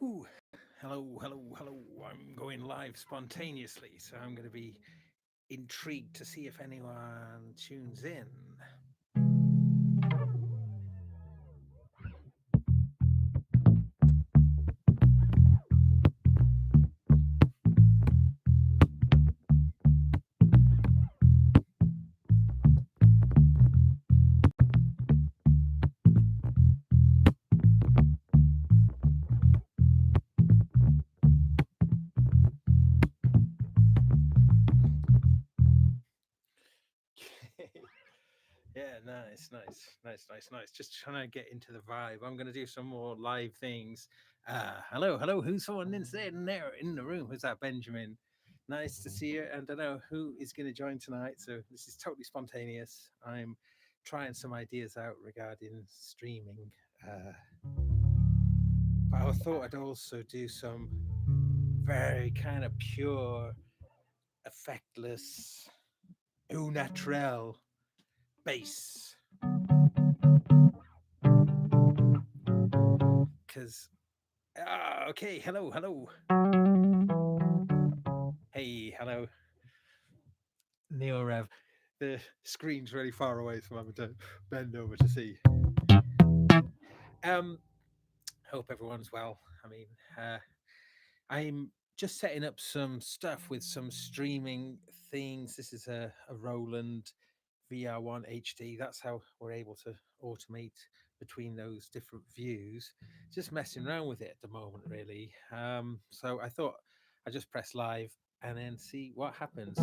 Ooh, hello, hello, hello. I'm going live spontaneously, so I'm going to be intrigued to see if anyone tunes in. Yeah, nice. Just trying to get into the vibe. I'm going to do some more live things. Hello, hello. Who's someone in there in the room? Who's that, Benjamin? Nice to see you. And I don't know who is going to join tonight. So this is totally spontaneous. I'm trying some ideas out regarding streaming. Uh, but I thought I'd also do some very kind of pure, effectless, au naturel bass. Because, okay, hello, hello. Hey, hello. Neo Rev. The screen's really far away, so I'm having to bend over to see. Um, Hope everyone's well. I mean, I'm just setting up some stuff with some streaming things. This is a Roland VR1 HD. That's how we're able to automate between those different views. Just messing around with it at the moment, really. So I thought I'd just press live and then see what happens.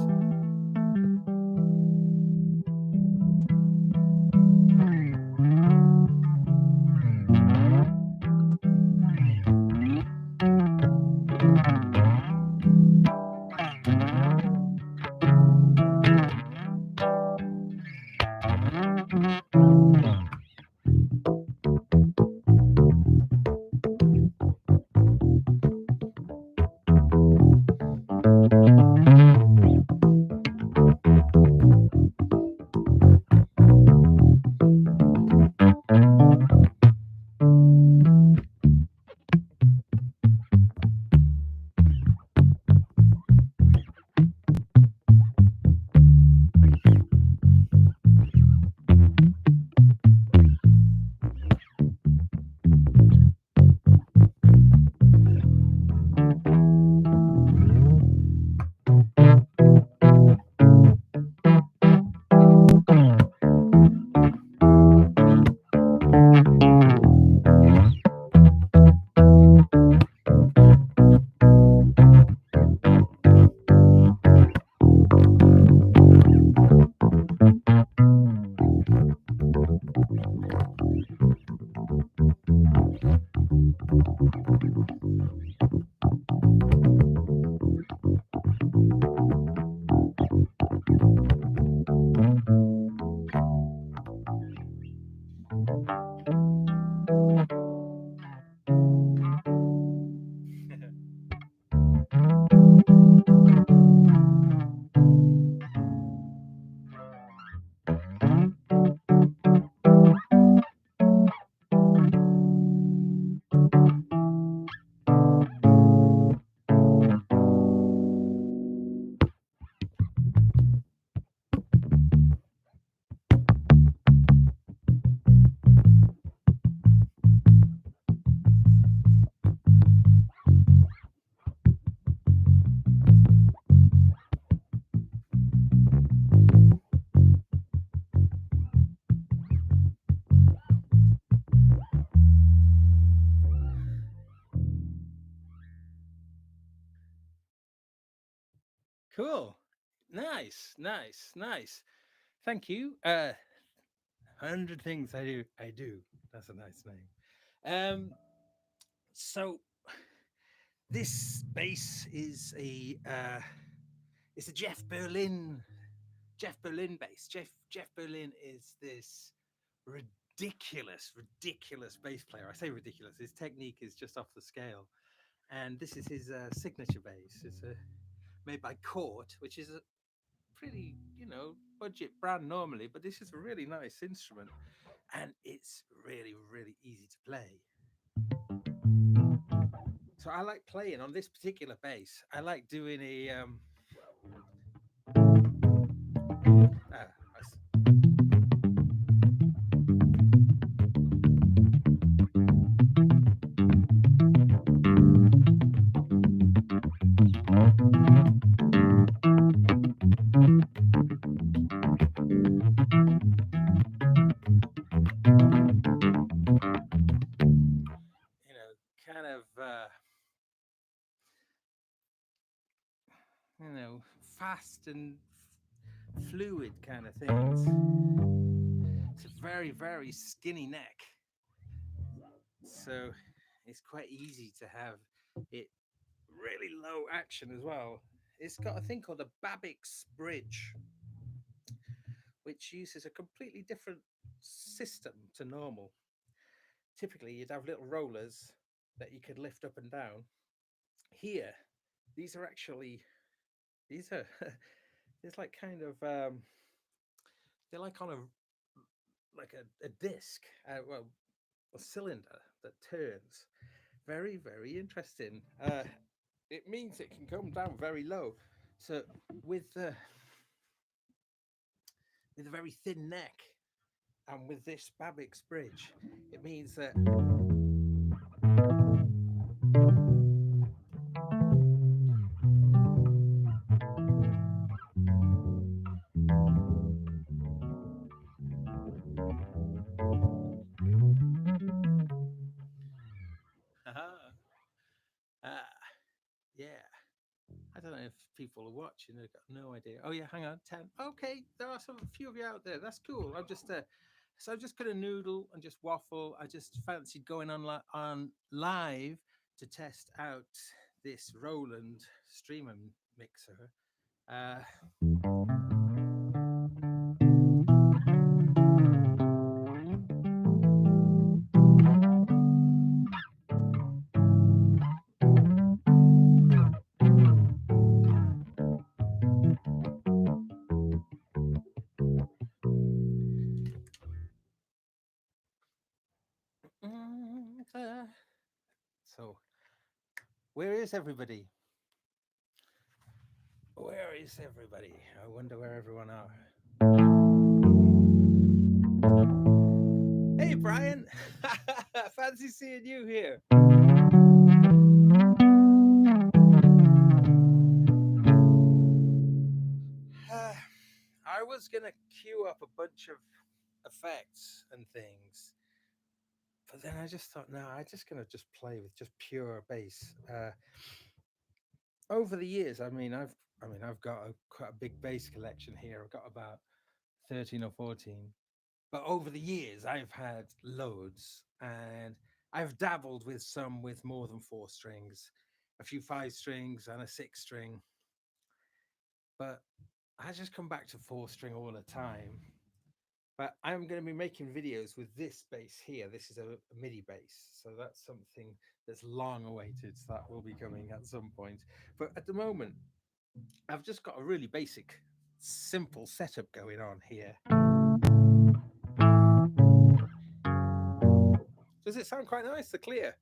Cool. Nice. Thank you. 100 things I do. I do. That's a nice name. So this bass is it's a Jeff Berlin bass. Jeff Berlin is this ridiculous bass player. I say ridiculous. His technique is just off the scale, and this is his signature bass. It's made by Court, which is a pretty budget brand normally, but this is a really nice instrument, and it's really easy to play. So I like playing on this particular bass. I like doing a I kind of fast and fluid kind of things. It's a very, very skinny neck, so it's quite easy to have it really low action as well. It's got a thing called a Babbitt's bridge, which uses a completely different system to normal. Typically, you'd have little rollers that you could lift up and down. Here, these are actually these are it's like kind of they're like on a like a disc, well, a cylinder that turns. Very, very interesting. It means it can come down very low. So with with a very thin neck and with this Babbitt's bridge, it means that uh, yeah. I don't know if people are watching. I've got no idea. Oh yeah, hang on, 10. Okay, there are some a few of you out there. That's cool. I'm just gonna noodle and just waffle. I just fancied going on live to test out this Roland streamer mixer. Uh, so where is everybody? Where is everybody? I wonder where everyone are. Hey, Brian. Fancy seeing you here. I was gonna queue up a bunch of effects and things, but then I just thought, no, I'm just gonna just play with just pure bass. Over the years, I've got quite a big bass collection here. I've got about 13 or 14. But over the years, I've had loads, and I've dabbled with some with more than four strings, a few five strings, and a six string. But I just come back to four string all the time. But I'm going to be making videos with this bass here. This is a MIDI bass, so that's something that's long awaited. So that will be coming at some point. But at the moment, I've just got a really basic, simple setup going on here. Does it sound quite nice? The clear.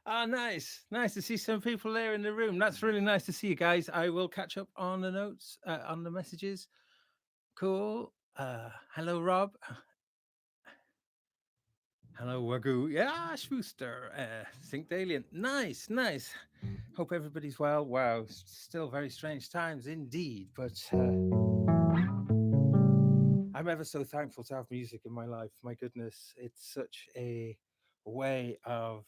Ah, nice. Nice to see some people there in the room. That's really nice to see you guys. I will catch up on the notes, on the messages. Cool. Hello, Rob. Hello, Wagoo. Yeah, Schwooster. Synced Alien. Nice, nice. Hope everybody's well. Wow, still very strange times indeed. But I'm ever so thankful to have music in my life. My goodness, it's such a way of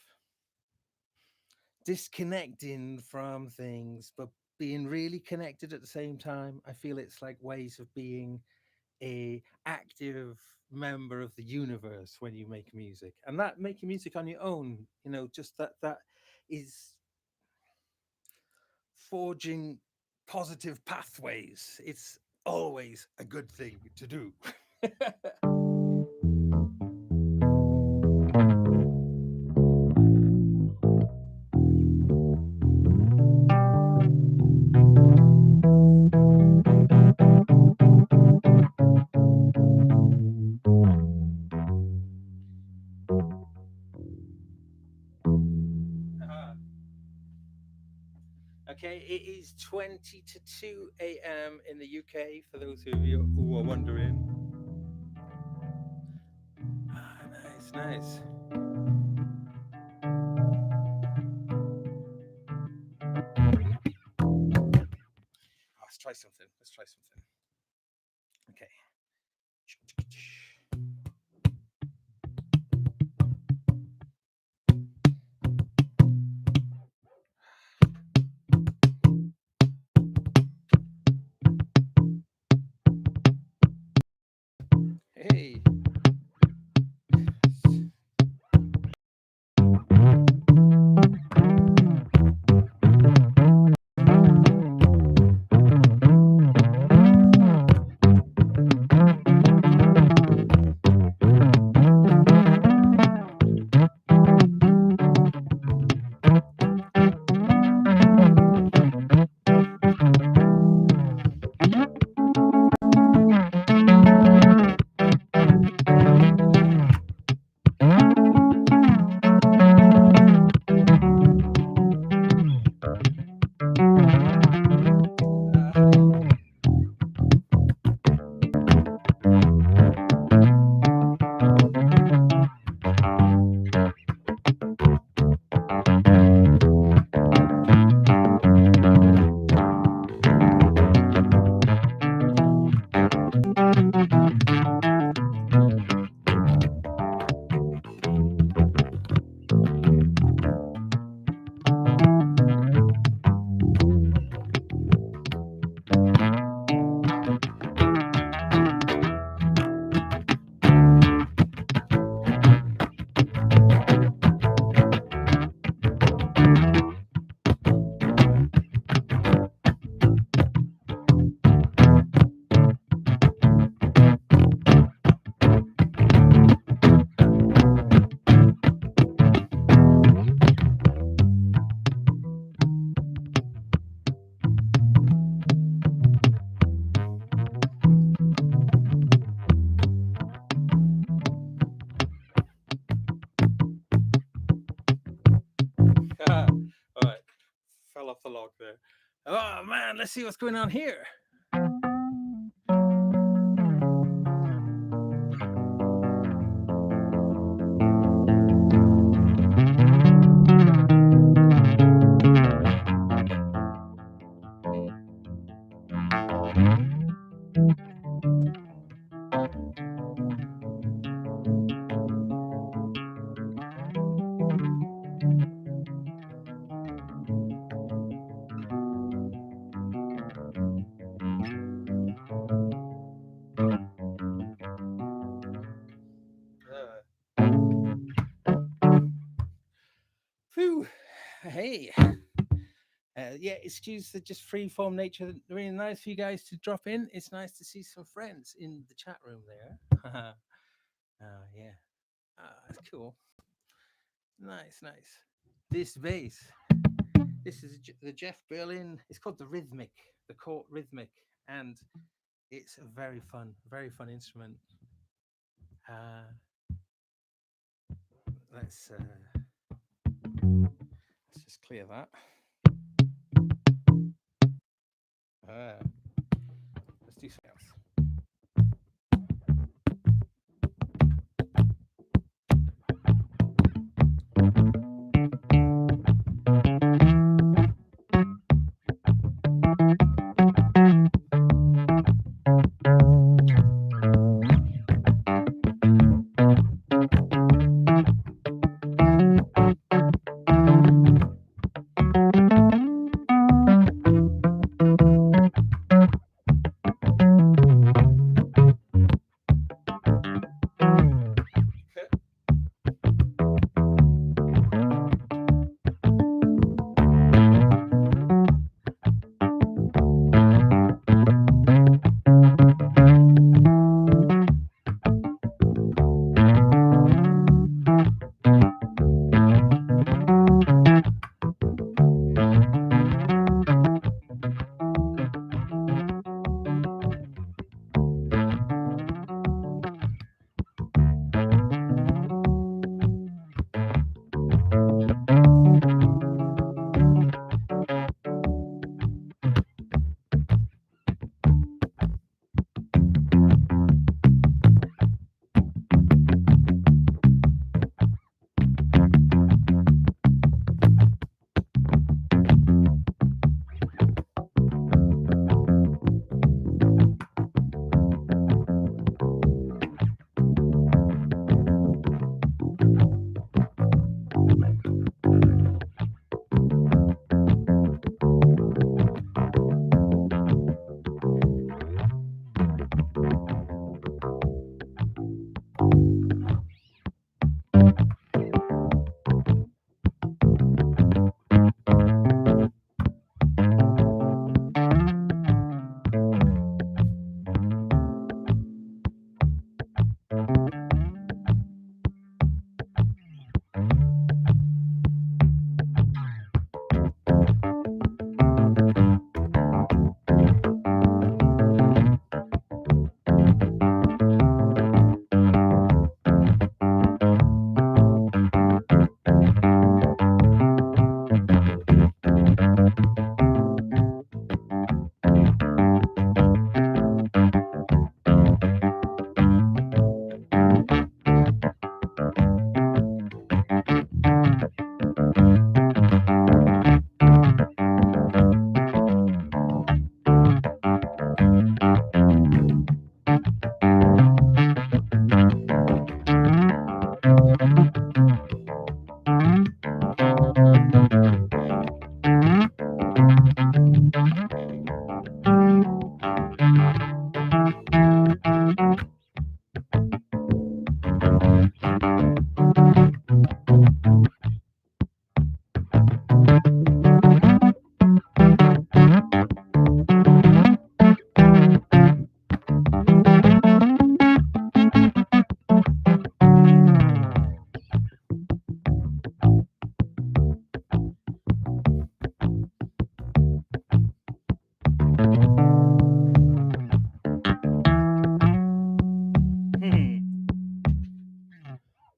disconnecting from things, but being really connected at the same time. I feel it's like ways of being a active member of the universe when you make music, and that making music on your own, just that is forging positive pathways. It's always a good thing to do. Okay, it is 20 to 2 a.m. in the UK, for those of you who are wondering. Ah, nice, nice. Let's try something. Let's try something. Okay. Hey. All right. Fell off the log there. Oh man, let's see what's going on here. Phew. Hey. Yeah, excuse the just free form nature. Really nice for you guys to drop in. It's nice to see some friends in the chat room there. Yeah. That's cool. Nice, nice. This bass. This is the Jeff Berlin. It's called the Rhythmic, the Court Rhythmic, and it's a very fun instrument. Let's Clear that. Ah, let's do something else.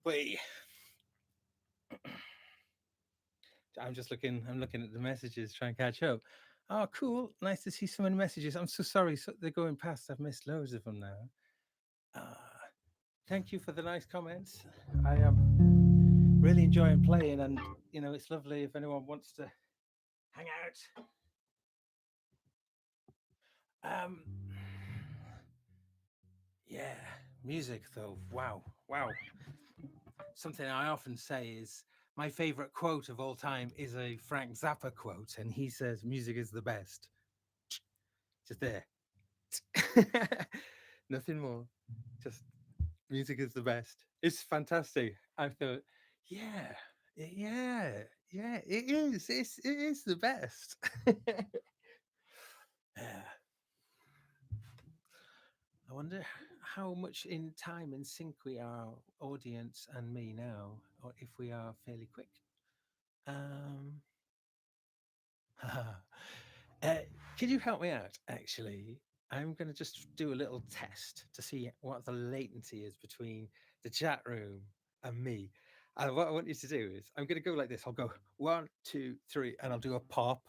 Wait, I'm just looking. I'm looking at the messages, trying to catch up. Oh, cool! Nice to see so many messages. I'm so sorry. So they're going past. I've missed loads of them now. Uh, Thank you for the nice comments. I am really enjoying playing, and it's lovely if anyone wants to hang out. Yeah, music though. Wow, wow. Something I often say is my favorite quote of all time is a Frank Zappa quote, and he says, "Music is the best." Just there. Nothing more. Just music is the best. It's fantastic. I thought, yeah, yeah, yeah, it is. It is the best. Yeah. I wonder how much in time and sync we are, audience and me now, or if we are fairly quick. Um, uh, can you help me out? Actually, I'm going to just do a little test to see what the latency is between the chat room and me. And what I want you to do is, I'm going to go like this. I'll go 1, 2, 3, and I'll do a pop.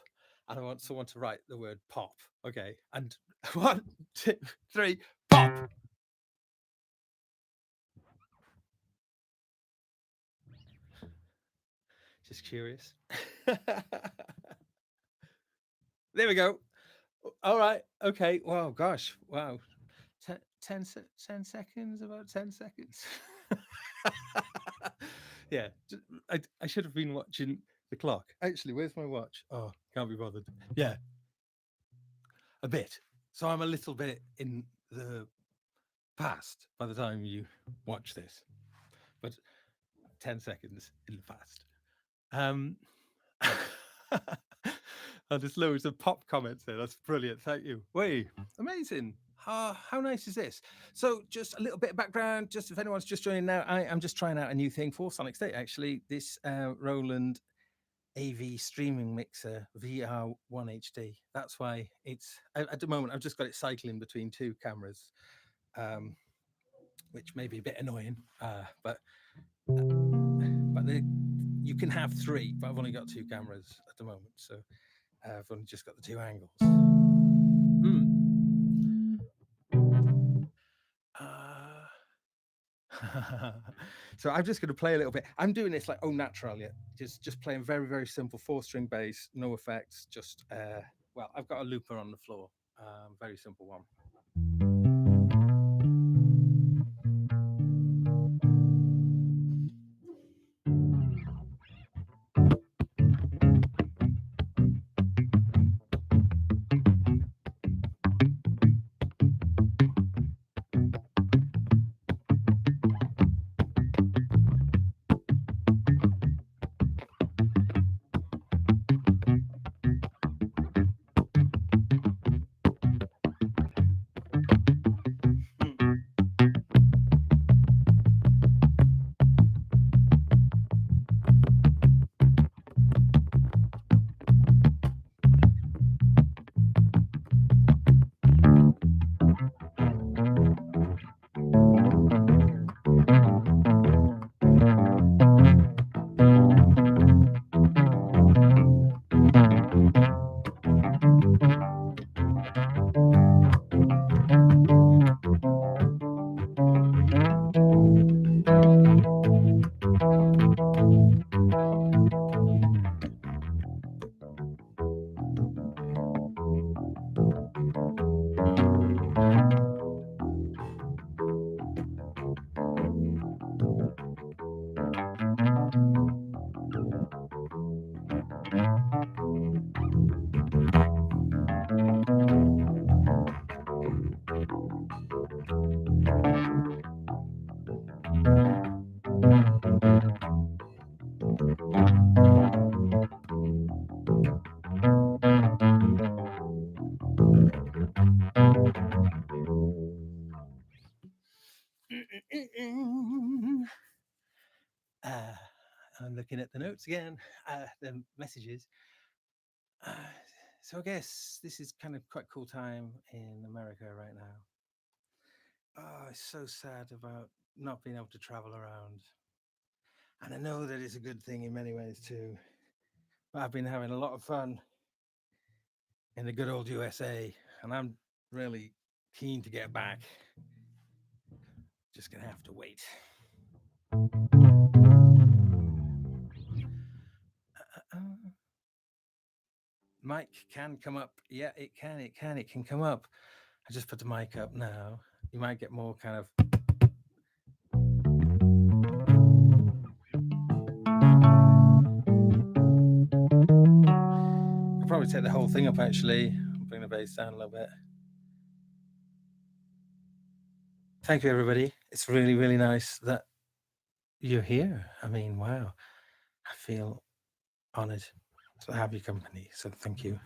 And I want someone to write the word pop. Okay. And 1, 2, 3, pop. Just curious. There we go. All right. Okay. Wow. Gosh. Wow. 10 seconds, about 10 seconds. Yeah. I should have been watching the clock. Actually, where's my watch? Oh, can't be bothered. Yeah. A bit. So I'm a little bit in the past by the time you watch this, but 10 seconds in the past. Oh, there's loads of pop comments there. That's brilliant. Thank you. Wait, amazing. How nice is this? So, just a little bit of background. Just if anyone's just joining now, I am just trying out a new thing for Sonic State. Actually, this Roland AV streaming mixer VR1 HD. That's why it's at the moment I've just got it cycling between 2 cameras, which may be a bit annoying, but you can have 3, but I've only got 2 cameras at the moment, so I've only just got the 2 angles. So I'm just going to play a little bit. I'm doing this like naturally, just playing very, very simple 4-string bass, no effects. Just well, I've got a looper on the floor, very simple one. I'm looking at the notes again, the messages. So I guess this is kind of quite a cool time in America right now. Oh, it's so sad about not being able to travel around. And I know that it's a good thing in many ways too. But I've been having a lot of fun in the good old USA, and I'm really keen to get back. Just gonna have to wait. Mic can come up. Yeah, it can come up. I just put the mic up now. You might get more kind of. I'll probably take the whole thing up actually. Bring the bass down a little bit. Thank you, everybody. It's really, really nice that you're here. I mean, wow. I feel honored to have your company. So thank you.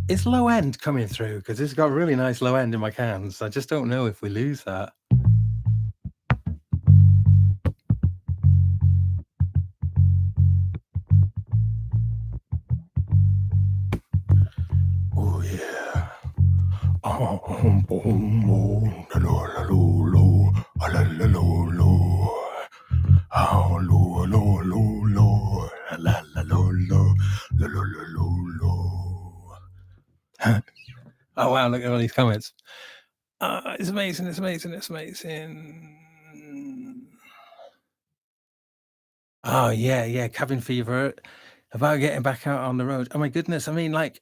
It's low end coming through because it's got really nice low end in my cans. I just don't know if we lose that. Oh, yeah. Oh wow, look at all these comments. It's amazing, it's amazing, it's amazing. Oh yeah, yeah, cabin fever. About getting back out on the road. Oh my goodness. I mean, like,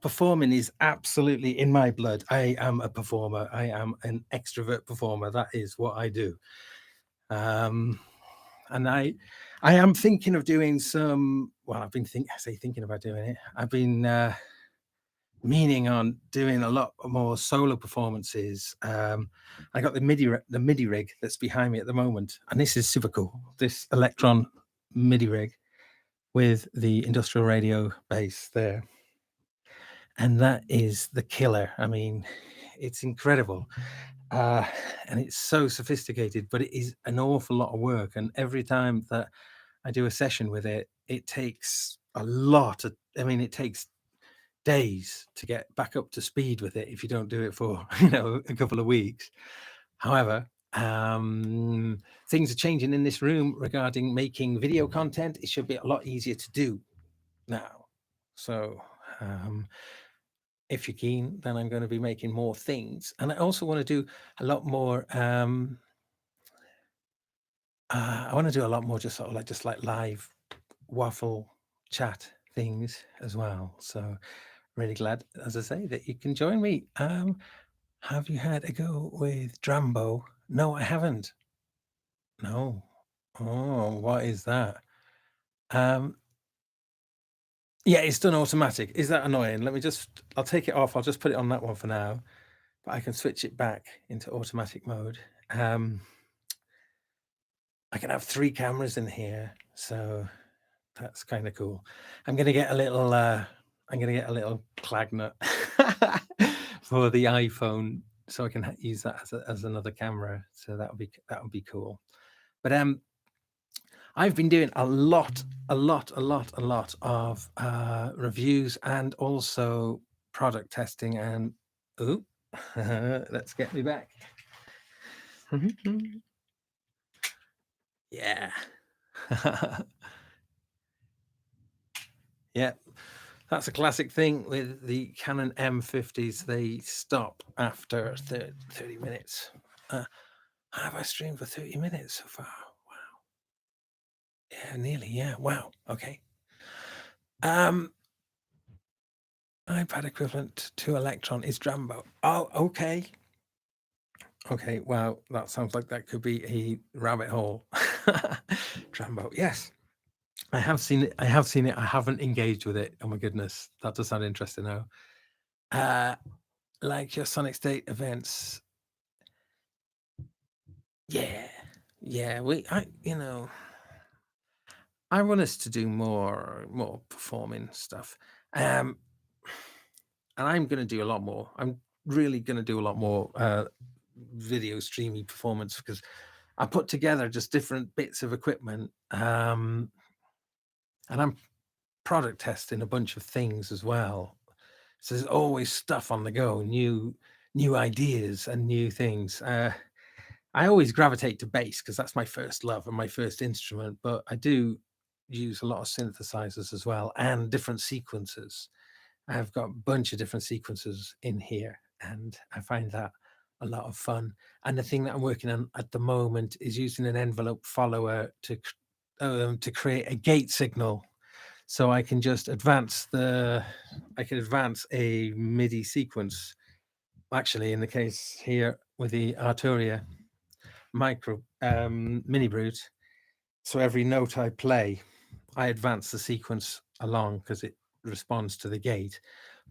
performing is absolutely in my blood. I am a performer. I am an extrovert performer. That is what I do. And I am thinking of doing some. Well, I've been thinking about doing it. I've been meaning on doing a lot more solo performances. I got the MIDI rig that's behind me at the moment, and this is super cool. This Electron MIDI rig with the industrial radio bass there, and that is the killer. I mean, it's incredible, and it's so sophisticated, but it is an awful lot of work. And every time that I do a session with it, it takes a lot of. I mean, it takes days to get back up to speed with it if you don't do it for a couple of weeks. However, things are changing in this room regarding making video content. It should be a lot easier to do now. So if you're keen, then I'm going to be making more things, and I also want to do a lot more. I want to do a lot more just sort of like live waffle chat things as well. So really glad, as I say, that you can join me. Have you had a go with Drambo? No, I haven't. No. Oh, what is that? Yeah, it's done automatic. Is that annoying? I'll take it off. I'll just put it on that one for now, but I can switch it back into automatic mode. I can have 3 cameras in here, so that's kind of cool. I'm gonna get a little clagnut for the iPhone, so I can use that as another camera. So that would be cool. But I've been doing a lot of reviews and also product testing. And let's get me back. Yeah. Yeah, that's a classic thing with the Canon M50s. They stop after 30 minutes. Have I streamed for 30 minutes so far? Wow. Yeah, nearly. Yeah. Wow. Okay. iPad equivalent to Electron is Drambo. Oh, okay. Okay. Wow. That sounds like that could be a rabbit hole. Drambo. Yes. I have seen it. I haven't engaged with it. Oh my goodness. That does sound interesting now. Like your Sonic State events. Yeah. Yeah. I want us to do more performing stuff. And I'm going to do a lot more. I'm really going to do a lot more video streaming performance, because I put together just different bits of equipment, and I'm product testing a bunch of things as well. So there's always stuff on the go, new ideas and new things. I always gravitate to bass because that's my first love and my first instrument, but I do use a lot of synthesizers as well and different sequences. I've got a bunch of different sequences in here, and I find that a lot of fun. And the thing that I'm working on at the moment is using an envelope follower to create a gate signal, so I can just advance a MIDI sequence. Actually, in the case here with the Arturia micro mini brute, so every note I play, I advance the sequence along because it responds to the gate.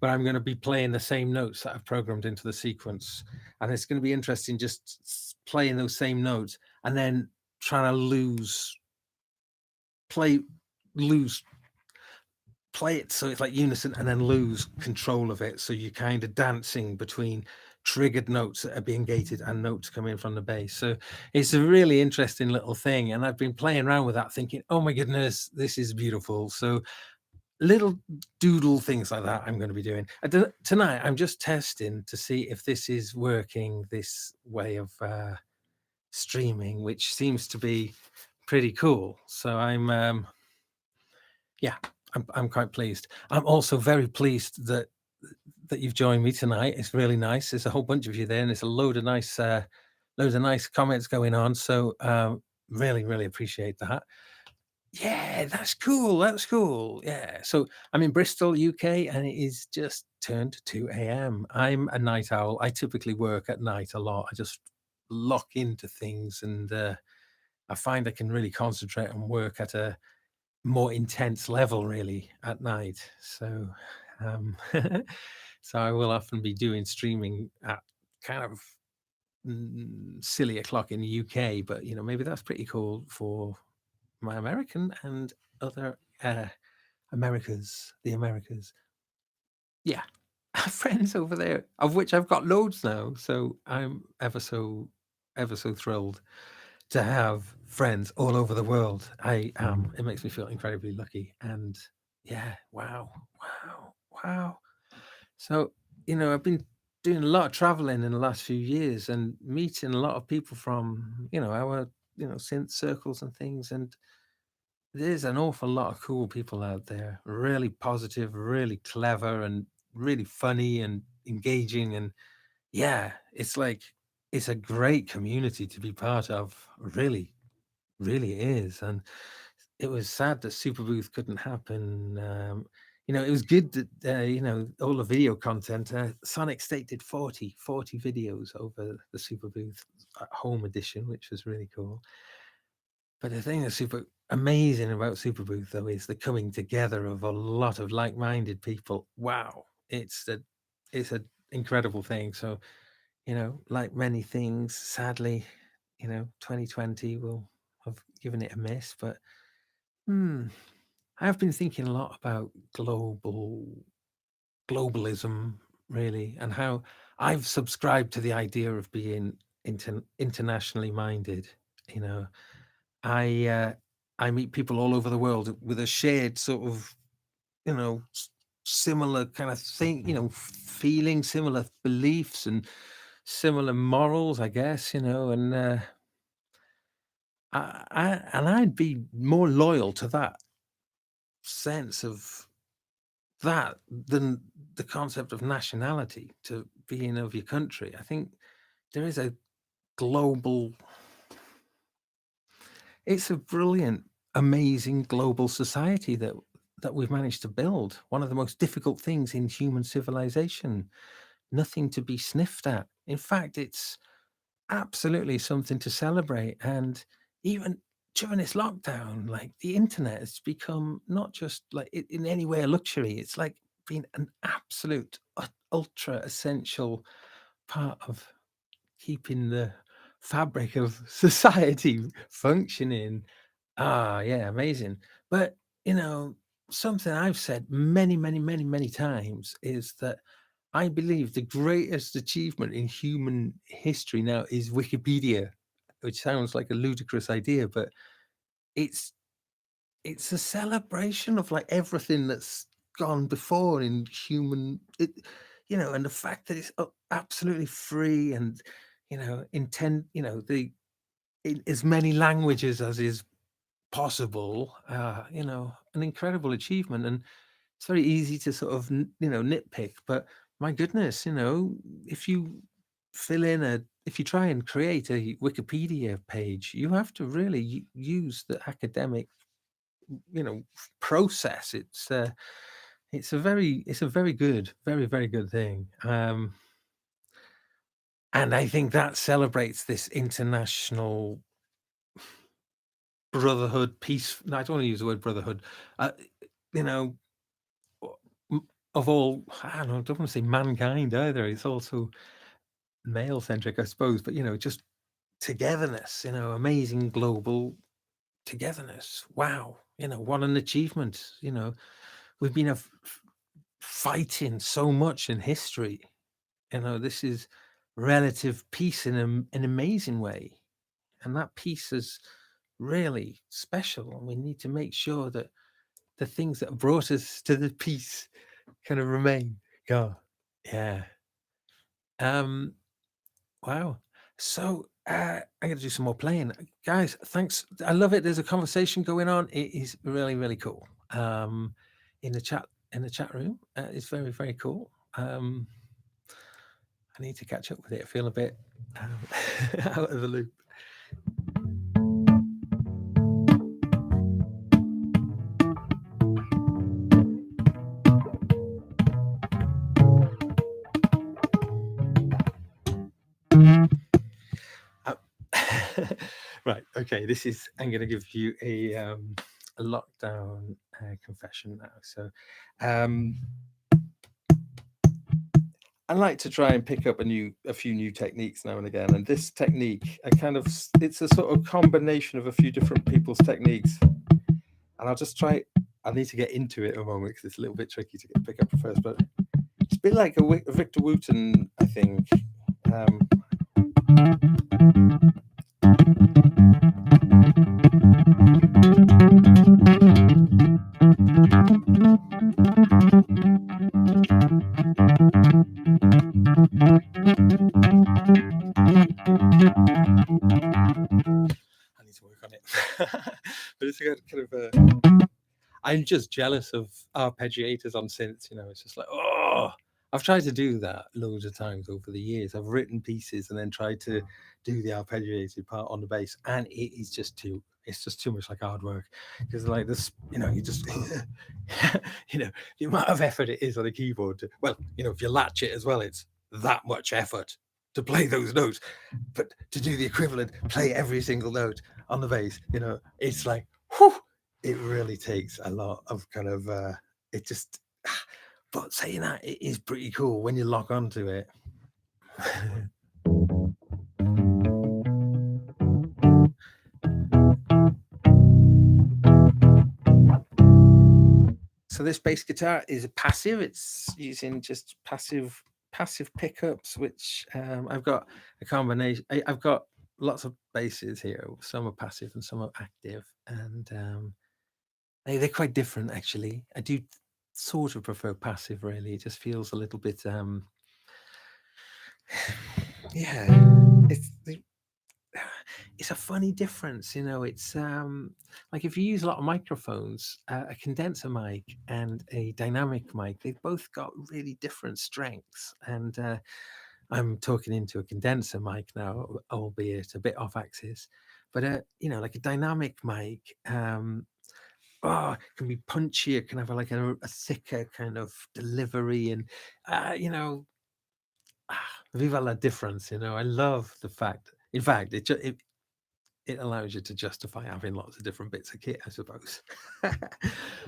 But I'm going to be playing the same notes that I've programmed into the sequence, and it's going to be interesting just playing those same notes and then trying to play it so it's like unison, and then lose control of it, so you're kind of dancing between triggered notes that are being gated and notes coming from the bass. So it's a really interesting little thing, and I've been playing around with that thinking, oh my goodness, this is beautiful. So little doodle things like that I'm going to be doing. Tonight, I'm just testing to see if this is working, this way of streaming, which seems to be pretty cool. So yeah, I'm quite pleased. I'm also very pleased that you've joined me tonight. It's really nice. There's a whole bunch of you there, and there's a load of nice comments going on. So really, really appreciate that. Yeah, that's cool. That's cool. Yeah. So I'm in Bristol, UK, and it is just turned 2 a.m. I'm a night owl. I typically work at night a lot. I just lock into things, and I find I can really concentrate and work at a more intense level really at night. So so I will often be doing streaming at kind of silly o'clock in the UK, but maybe that's pretty cool for my American and other the Americas. Yeah. I have friends over there, of which I've got loads now. So I'm ever so thrilled to have friends all over the world. It makes me feel incredibly lucky. And yeah, wow, wow, wow. So, I've been doing a lot of traveling in the last few years and meeting a lot of people from, our, synth circles and things. And there's an awful lot of cool people out there, really positive, really clever, and really funny and engaging. And yeah, it's a great community to be part of. Really, really is. And it was sad that Superbooth couldn't happen. It was good that all the video content. Sonic State did 40 videos over the Superbooth home edition, which was really cool. But the thing that's super amazing about Superbooth, though, is the coming together of a lot of like-minded people. Wow, it's an incredible thing. So, like many things, sadly, 2020 will have given it a miss. But I have been thinking a lot about globalism, really, and how I've subscribed to the idea of being internationally minded. You know, I uh, I meet people all over the world with a shared sort of, similar kind of thing, feeling, similar beliefs, and similar morals, I guess. And I'd be more loyal to that sense of that than the concept of nationality, to being of your country. I think there is a global it's a brilliant, amazing global society that we've managed to build. One of the most difficult things in human civilization. Nothing to be sniffed at. In fact, it's absolutely something to celebrate. And even during this lockdown, like the internet has become not just like in any way a luxury. It's like being an absolute ultra essential part of keeping the fabric of society functioning. Ah, yeah, amazing. But, you know, something I've said many, many, many, many times is that I believe the greatest achievement in human history now is Wikipedia, which sounds like a ludicrous idea, but it's it's a celebration of like everything that's gone before in and the fact that it's absolutely free and intend in as many languages as is possible. An incredible achievement, and it's very easy to sort of nitpick, but my goodness, if you if you try and create a Wikipedia page, you have to really use the academic process. It's a very good, very, very good thing. And I think that celebrates this international brotherhood, peace. No, I don't want to use the word brotherhood. You know, of all, I don't want to say mankind either. It's also male centric, I suppose. But just togetherness. Amazing global togetherness. Wow. What an achievement. We've been fighting so much in history. This is relative peace in an amazing way, and that peace is really special. And we need to make sure that the things that brought us to the piece kind of remain. God, yeah. Um, wow. So I'm gonna do some more playing, guys. Thanks. I love it. There's a conversation going on. It is really, really cool. In the chat room, it's very, very cool. I need to catch up with it. I feel a bit out of the loop. Right. Okay. I'm going to give you a lockdown confession now. So, I like to try and pick up a few new techniques now and again. And this technique, it's a sort of combination of a few different people's techniques. And I'll just try. I need to get into it a moment because it's a little bit tricky to pick up at first. But it's a bit like a Victor Wooten, I think. I need to work on it. But it's kind of I'm just jealous of arpeggiators on synths. It's just like, oh, I've tried to do that loads of times over the years. I've written pieces and then tried to do the arpeggiated part on the bass, and it's just too much like hard work, because like this, you just the amount of effort it is on a keyboard if you latch it as well, it's that much effort to play those notes, but to do the equivalent, play every single note on the bass, it's like, whew, it really takes a lot of kind of it just but saying that, it is pretty cool when you lock onto it. So this bass guitar is a passive. It's using just passive pickups, which I've got a combination. I've got lots of basses here. Some are passive and some are active, and they're quite different actually. I do sort of prefer passive. Really, it just feels a little bit yeah. It's a funny difference, it's like if you use a lot of microphones, a condenser mic and a dynamic mic, they've both got really different strengths. And I'm talking into a condenser mic now, albeit a bit off axis, but like a dynamic mic, it can be punchier, it can have like a thicker kind of delivery, and viva la difference. I love the fact, in fact, it allows you to justify having lots of different bits of kit, I suppose.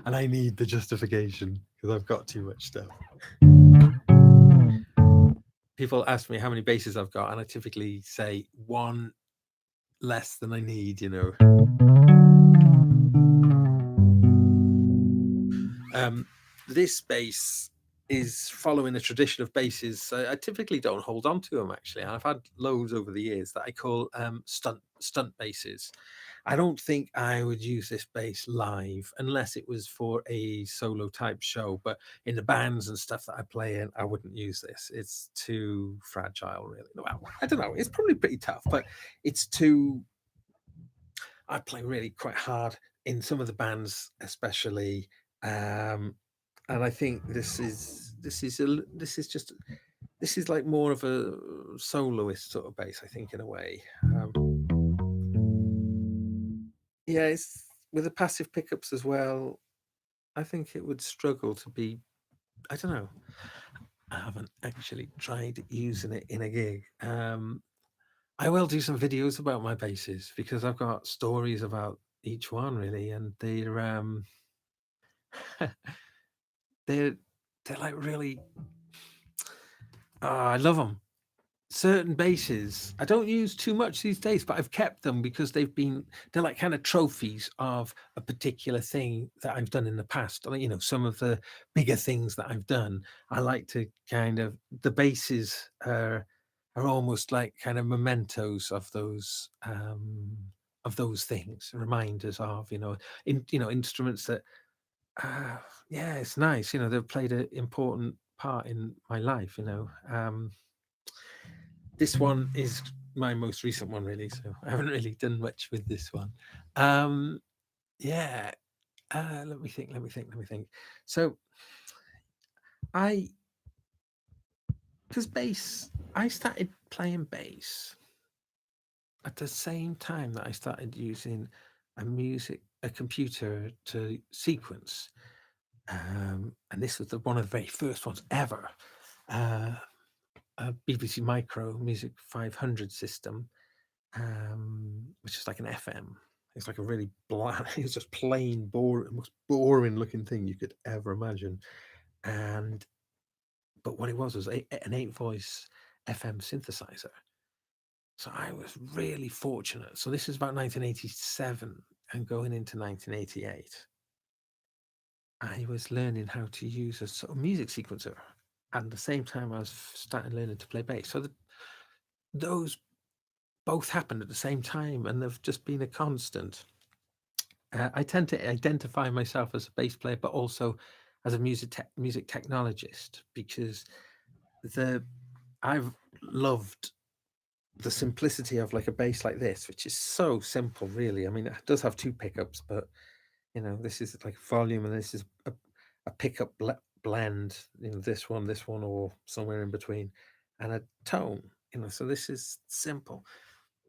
And I need the justification because I've got too much stuff. People ask me how many basses I've got, and I typically say one less than I need, This bass is following a tradition of basses. I typically don't hold on to them, actually. I've had loads over the years that I call stunt basses. I don't think I would use this bass live unless it was for a solo type show. But in the bands and stuff that I play in, I wouldn't use this. It's too fragile, really. Well, I don't know. It's probably pretty tough, but it's too. I play really quite hard in some of the bands, especially. And I think this is like more of a soloist sort of bass, I think, in a way. Yeah, it's with the passive pickups as well. I think it would struggle to be. I don't know. I haven't actually tried using it in a gig. I will do some videos about my basses because I've got stories about each one, really, and they're they're like really. Oh, I love them. Certain basses I don't use too much these days, but I've kept them because they're like kind of trophies of a particular thing that I've done in the past. Like, some of the bigger things that I've done. I like to kind of the basses are almost like kind of mementos of those things, reminders of instruments that uh, yeah, it's nice. They've played an important part in my life. This one is my most recent one, really. So I haven't really done much with this one. Um, yeah. Let me think. Let me think. Let me think. So I, because bass, I started playing bass at the same time that I started using a computer to sequence. And this was one of the very first ones ever. Uh, a BBC Micro Music 500 system, which is like an FM. It's like a really bland, it's just plain, boring, most boring looking thing you could ever imagine. But what it was an 8-voice FM synthesizer. So I was really fortunate. So this is about 1987 and going into 1988. I was learning how to use a sort of music sequencer. And at the same time, I was starting learning to play bass. So those both happened at the same time, and they've just been a constant. I tend to identify myself as a bass player, but also as a music technologist, because I've loved the simplicity of like a bass like this, which is so simple, really. I mean, it does have two pickups, but this is like volume, and this is a pickup blend. This one, or somewhere in between, and a tone. So this is simple,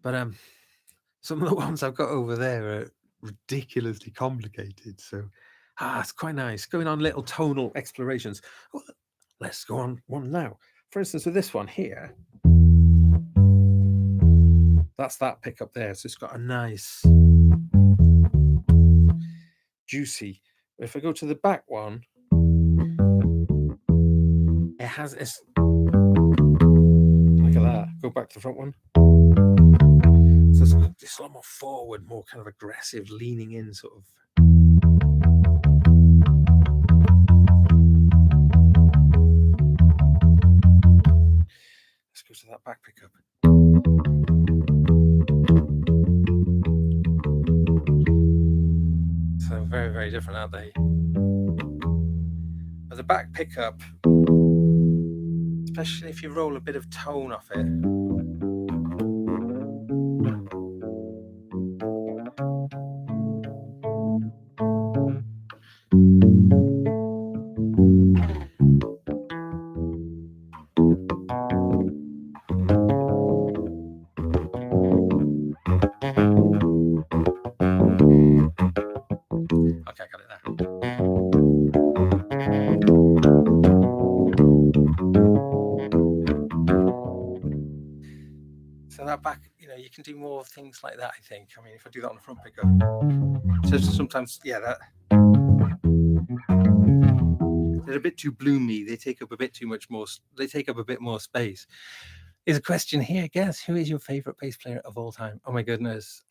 but some of the ones I've got over there are ridiculously complicated. So it's quite nice going on little tonal explorations. Well, let's go on one now. For instance, with this one here, that's that pickup there. So it's got a nice juicy. If I go to the back one, it has this. Look at that. Go back to the front one. So it's a lot more forward, more kind of aggressive, leaning in sort of. Let's go to that back pickup. So very, very different, aren't they? But the back pickup, especially if you roll a bit of tone off it. Okay, I got it there. So that back, you can do more things like that, I think. I mean, if I do that on the front pickup. So sometimes, yeah, they're a bit too bloomy. They take up a bit too much more. They take up a bit more space. There's a question here. Guess who is your favorite bass player of all time? Oh my goodness.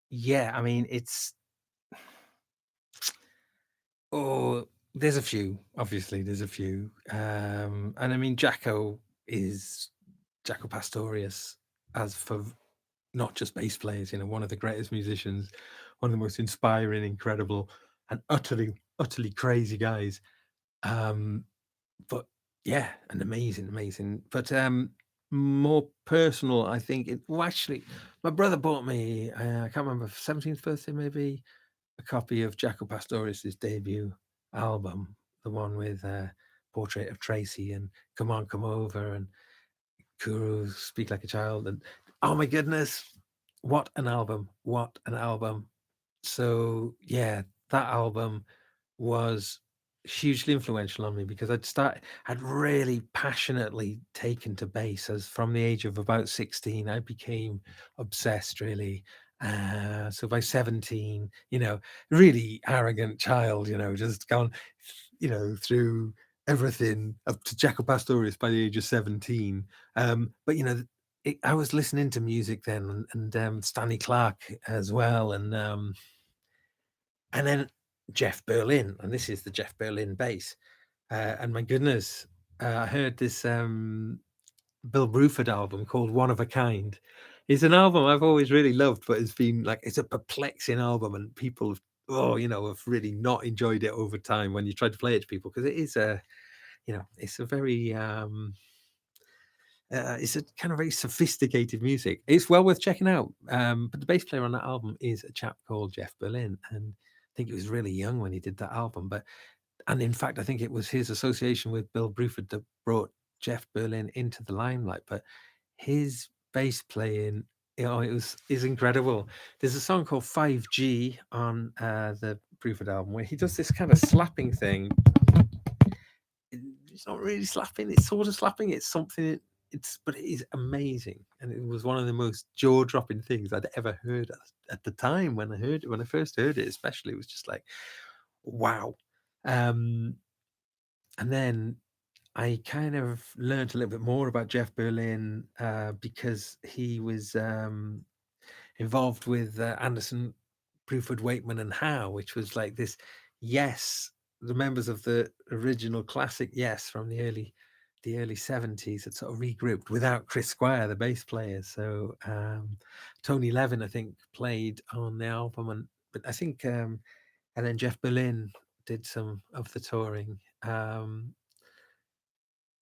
Yeah, I mean, there's a few. Obviously, there's a few. And I mean, Jaco Pastorius, as for not just bass players, one of the greatest musicians, one of the most inspiring, incredible, and utterly crazy guys. But yeah, and amazing. But more personal, I think. Actually, my brother bought me. I can't remember, 17th birthday maybe, a copy of Jaco Pastorius's debut album, the one with Portrait of Tracy and Come On, Come Over and Kuru, Speak Like a Child, and oh my goodness, what an album! What an album! So yeah, that album was hugely influential on me, because I'd really passionately taken to bass as from the age of about 16. I became obsessed, really. So by 17, really arrogant child, just gone, through everything up to Jaco Pastorius by the age of 17. But I was listening to music then, and Stanley Clarke as well, and then Jeff Berlin, and this is the Jeff Berlin bass. And my goodness, I heard this Bill Bruford album called One of a Kind. It's an album I've always really loved, but it's a perplexing album, and people have have really not enjoyed it over time when you try to play it to people, because it is a, it's a very it's a kind of very sophisticated music. It's well worth checking out. But the bass player on that album is a chap called Jeff Berlin, and I think he was really young when he did that album. And in fact, I think it was his association with Bill Bruford that brought Jeff Berlin into the limelight. But his bass playing, is incredible. There's a song called 5G on the Bruford album where he does this kind of slapping thing. It's not really slapping, it's sort of slapping, it's something, but it is amazing. And it was one of the most jaw-dropping things I'd ever heard at the time when I first heard it, especially. It was just like, wow. And then I kind of learned a little bit more about Jeff Berlin because he was involved with Anderson, Bruford, Wakeman, and Howe, which was like this Yes, the members of the original classic Yes from the early 70s had sort of regrouped without Chris Squire, the bass player. So Tony Levin, I think, played on the album, but I think and then Jeff Berlin did some of the touring.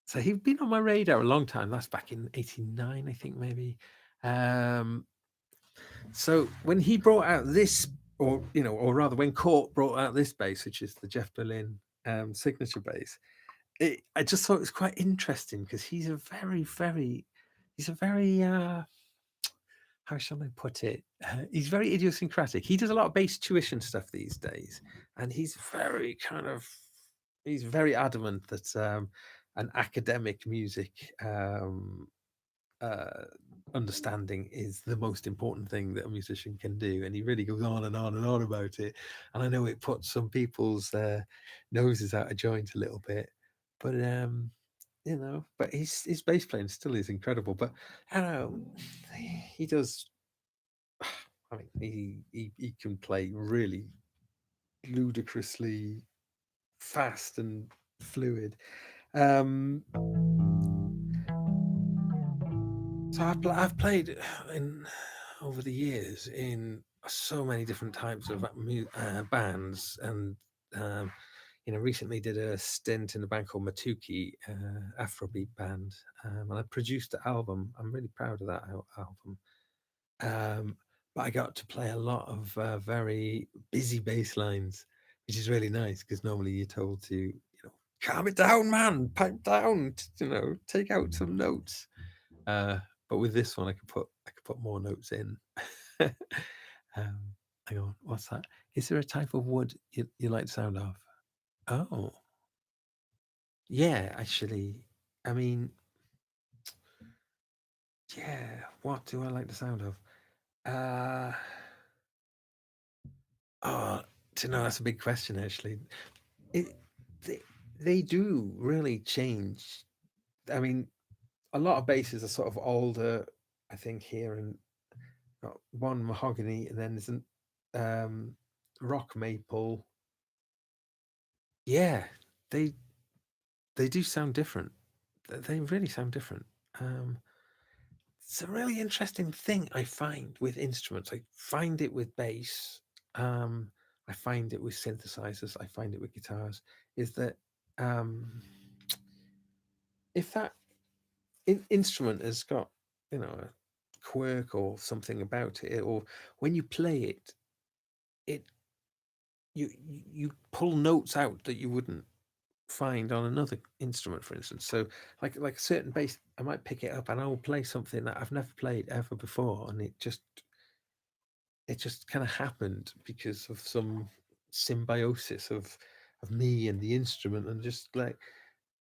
So he'd been on my radar a long time. That's back in '89, I think, maybe. So when he brought out this, or rather when Court brought out this bass, which is the Jeff Berlin signature bass, I just thought it was quite interesting because he's a very, how shall I put it? He's very idiosyncratic. He does a lot of bass tuition stuff these days, and he's very adamant that an academic music uh, understanding is the most important thing that a musician can do, and he really goes on and on and on about it. And I know it puts some people's noses out of joint a little bit, but but his bass playing still is incredible. But I don't know, he does. I mean, he can play really ludicrously fast and fluid. So I've played in over the years in so many different types of bands, and recently did a stint in a band called Matuki, Afrobeat band, and I produced the album. I'm really proud of that album. But I got to play a lot of very busy bass lines, which is really nice because normally you're told to, calm it down, man, pipe down, take out some notes. But with this one, I could put more notes in. Hang on, what's that? Is there a type of wood you like the sound of? Oh, yeah, actually. I mean, yeah. What do I like the sound of? Uh, oh, that's a big question. Actually, it they, they do really change. I mean, a lot of basses are sort of older. I think here, and got one mahogany, and then there's an rock maple. Yeah, they they do sound different. They really sound different. It's a really interesting thing I find with instruments. I find it with bass. I find it with synthesizers. I find it with guitars. Is that if that instrument has got a quirk or something about it, or when you play it, it you pull notes out that you wouldn't find on another instrument, for instance. So like a certain bass, I might pick it up and I'll play something that I've never played ever before, and it just kind of happened because of some symbiosis of me and the instrument, and just like,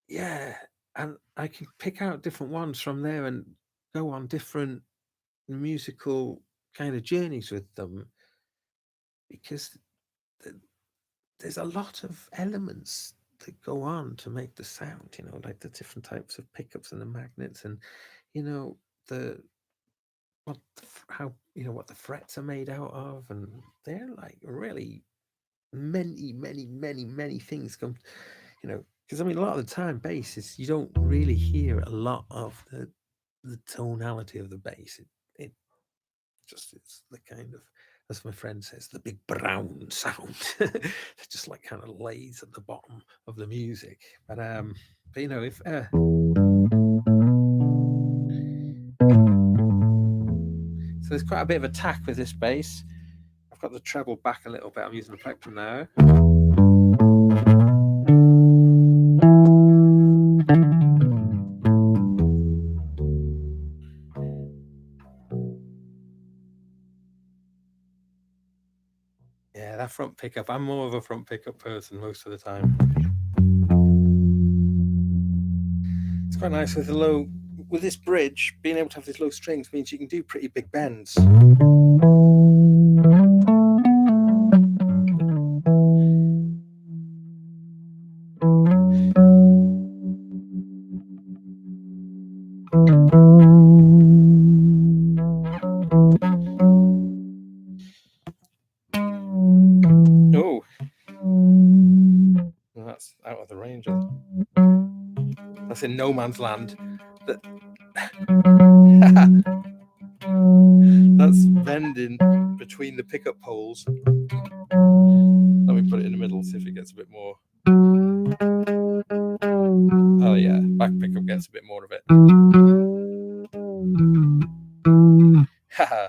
yeah. And I can pick out different ones from there and go on different musical kind of journeys with them, because th- there's a lot of elements that go on to make the sound, like the different types of pickups and the magnets, and the how what the frets are made out of, and they're like really many things come, because I mean, a lot of the time bass is, you don't really hear a lot of the tonality of the bass. It just, it's the kind of, as my friend says, the big brown sound. It just like kind of lays at the bottom of the music. But you know, if so, there's quite a bit of attack with this bass. I've got the treble back a little bit. I'm using the plectrum now. Yeah, that front pickup. I'm more of a front pickup person most of the time. It's quite nice with the low, with this bridge, being able to have these low strings means you can do pretty big bends. Oh, well, that's out of the range. That's in no man's land. That's bending between the pickup poles. Let me put it in the middle, see if it gets a bit more. Oh yeah, back pickup gets a bit more of it. Haha.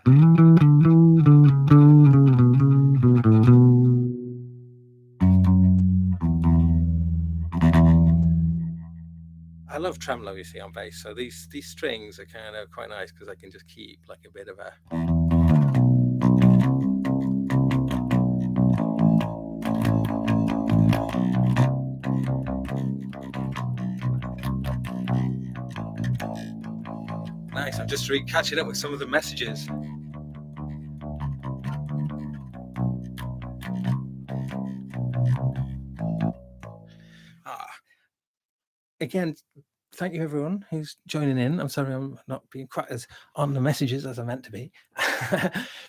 I love tremolo, you see, on bass. So these strings are kind of quite nice because I can just keep like a bit of a. Nice. I'm just catching up with some of the messages. Again, thank you everyone who's joining in. I'm sorry I'm not being quite as on the messages as I meant to be.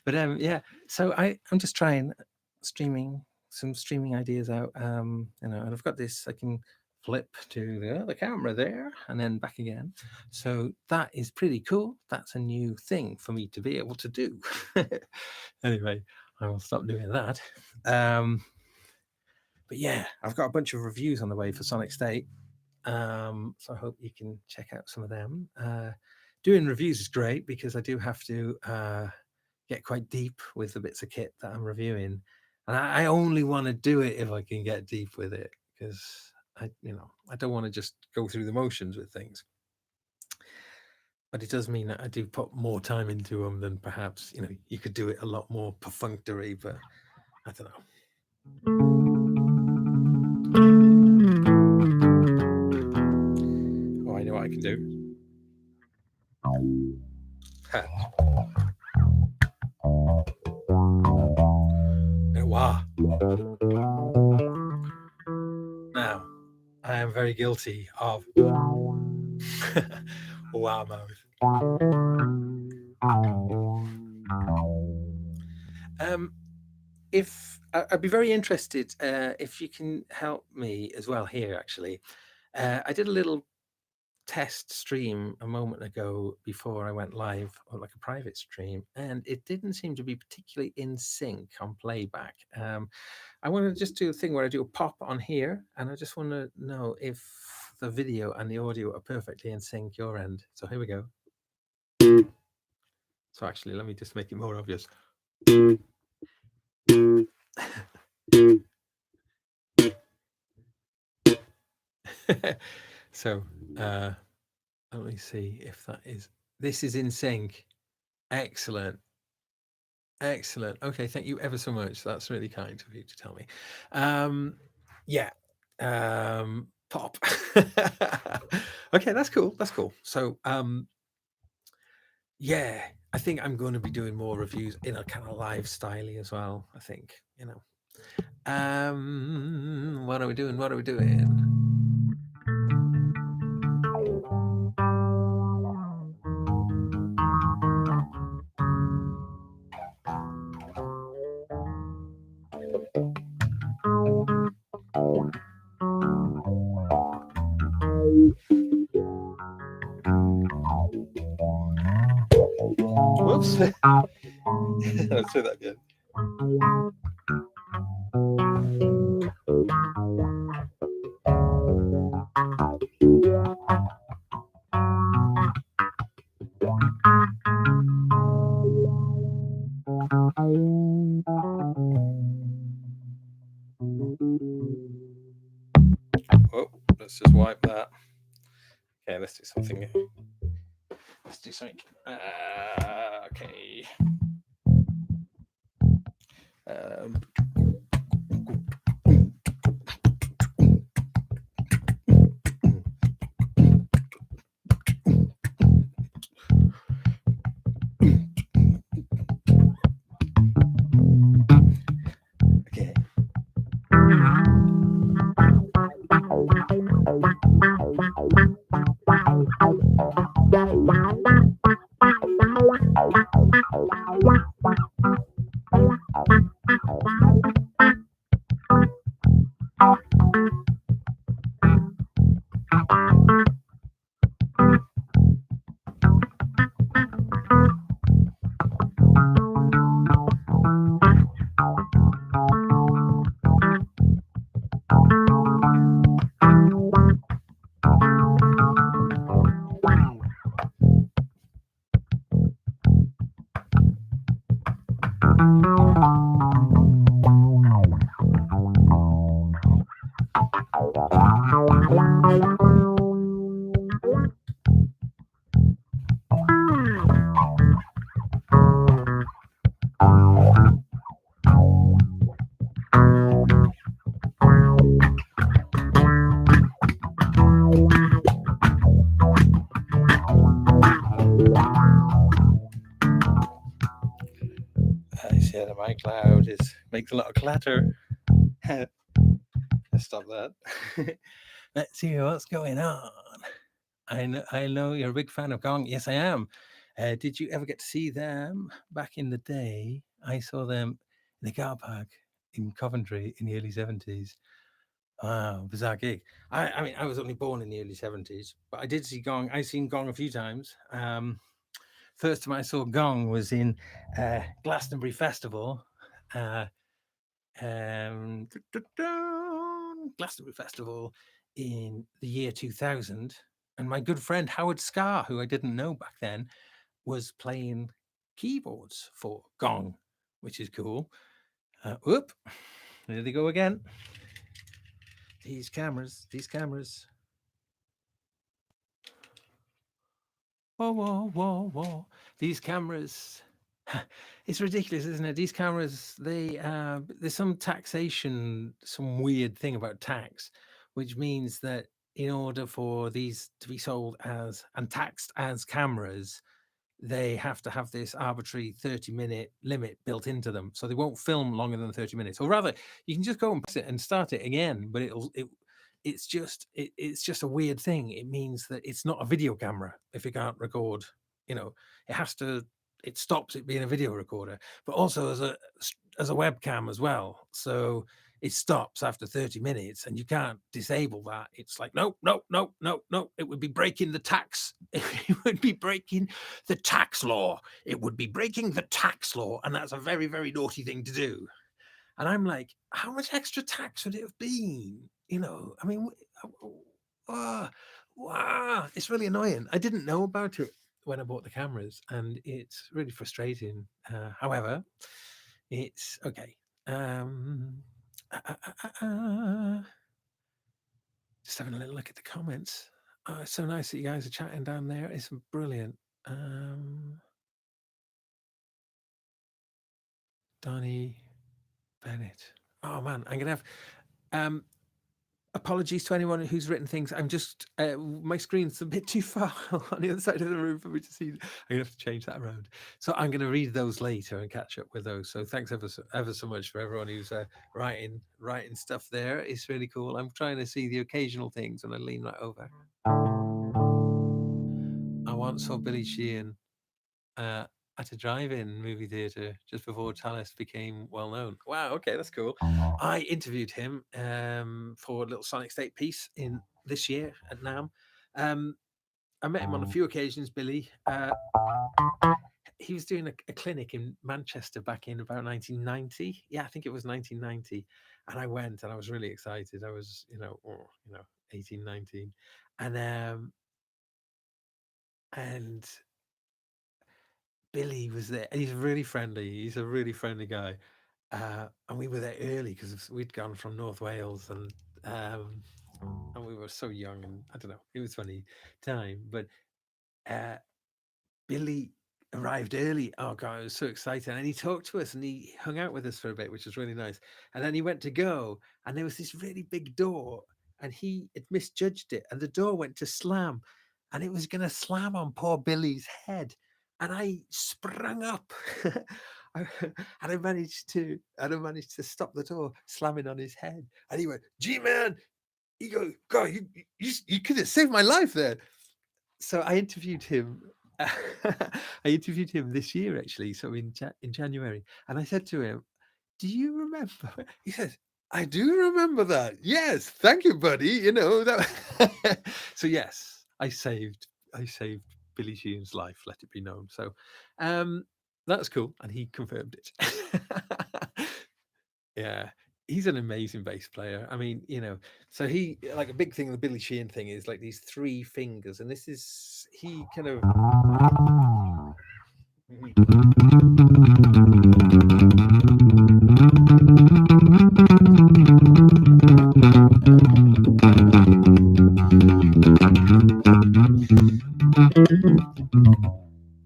But yeah, so I'm just trying some streaming ideas out. You know, and I've got this, I can flip to the other camera there and then back again. So that is pretty cool. That's a new thing for me to be able to do. Anyway, I will stop doing that. But yeah, I've got a bunch of reviews on the way for Sonic State. So I hope you can check out some of them. Doing reviews is great because I do have to get quite deep with the bits of kit that I'm reviewing, and I only want to do it if I can get deep with it because I don't want to just go through the motions with things. But it does mean that I do put more time into them than perhaps you could do it a lot more perfunctory. But I don't know. Oh, I know what I can do. Wow. Now, I am very guilty of wow mouth. If I'd be very interested if you can help me as well here. Actually, I did a little test stream a moment ago before I went live, or like a private stream, and it didn't seem to be particularly in sync on playback. I want to just do a thing where I do a pop on here, and I just want to know if the video and the audio are perfectly in sync your end. So here we go. So actually, let me just make it more obvious. So let me see if that is. This is in sync. Excellent. Excellent. Okay, thank you ever so much. That's really kind of you to tell me. Yeah. Pop. Okay, that's cool. That's cool. So yeah, I think I'm going to be doing more reviews in a kind of live style as well. I think, what are we doing? What are we doing? Whoops. Let's do that again. Oh, let's just wipe that. Okay, let's do something. Let's do something. Okay. Um, okay. I see the mic loud is makes a lot of clatter. Let's stop that. Let's see what's going on. I know you're a big fan of Gong. Yes, I am. Did you ever get to see them back in the day? I saw them in the car park in Coventry in the early 70s. Wow, bizarre gig. I mean, I was only born in the early 70s, but I did see Gong. I've seen Gong a few times. First time I saw Gong was in Glastonbury Festival. Uh, Glastonbury Festival in the year 2000. And my good friend Howard Scarr, who I didn't know back then, was playing keyboards for Gong, which is cool. Whoop, there they go again. These cameras. Whoa, whoa, whoa, whoa. These cameras. It's ridiculous, isn't it? These cameras, there's some taxation, some weird thing about tax, which means that in order for these to be sold as and taxed as cameras, they have to have this arbitrary 30-minute limit built into them. So they won't film longer than 30 minutes. Or rather, you can just go and press it and start it again, but it's just a weird thing. It means that it's not a video camera if it can't record, it has to, it stops it being a video recorder, but also as a webcam as well. So it stops after 30 minutes and you can't disable that. It's like, no, no, no, no, no. It would be breaking the tax. It would be breaking the tax law. It would be breaking the tax law. And that's a very, very naughty thing to do. And I'm like, how much extra tax would it have been? I mean, wow, it's really annoying. I didn't know about it when I bought the cameras, and it's really frustrating. However, it's okay. Just having a little look at the comments. Oh, it's so nice that you guys are chatting down there. It's brilliant. Donnie Bennett. Oh man, I'm gonna have apologies to anyone who's written things. I'm just my screen's a bit too far on the other side of the room for me to see. I'm gonna have to change that around. So I'm gonna read those later and catch up with those. So thanks ever so much for everyone who's writing stuff there. It's really cool. I'm trying to see the occasional things when I lean right over. I once saw Billy Sheehan at a drive-in movie theater just before Talis became well known. Wow, okay, that's cool. I interviewed him for a little Sonic State piece in this year at NAMM. I met him on a few occasions, Billy. he was doing a clinic in Manchester back in about 1990. Yeah, I think it was 1990. And I went and I was really excited. I was, 18, 19. And and Billy was there. And he's really friendly. He's a really friendly guy. And we were there early because we'd gone from North Wales um, and we were so young, and I don't know, it was funny time. But uh, Billy arrived early. Oh god, I was so excited. And he talked to us and he hung out with us for a bit, which was really nice. And then he went to go, and there was this really big door, and he had misjudged it, and the door went to slam, and it was gonna slam on poor Billy's head. And I sprung up. I- and I managed to stop the door slamming on his head. And he went, G man, he goes, God, you could have saved my life there. So I interviewed him. I interviewed him this year, actually, so in January, and I said to him, "Do you remember?" He says, "I do remember that. Yes, thank you, buddy. You know that." So yes, I saved Billy Sheehan's life. Let it be known. So that's cool, and he confirmed it. Yeah, he's an amazing bass player. I mean, so he like a big thing. The Billy Sheehan thing is like these three fingers, and this is he kind of.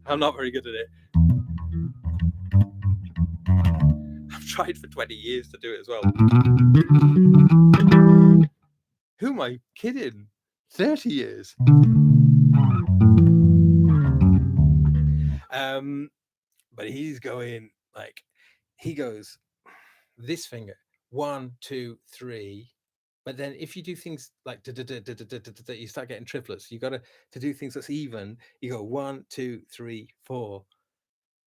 I'm not very good at it. I've tried for 20 years to do it as well. Who am I kidding? 30 years. But he's going like he goes this finger 1, 2, 3. But then if you do things like you start getting triplets. You got to do things that's even. You go 1, 2, 3, 4.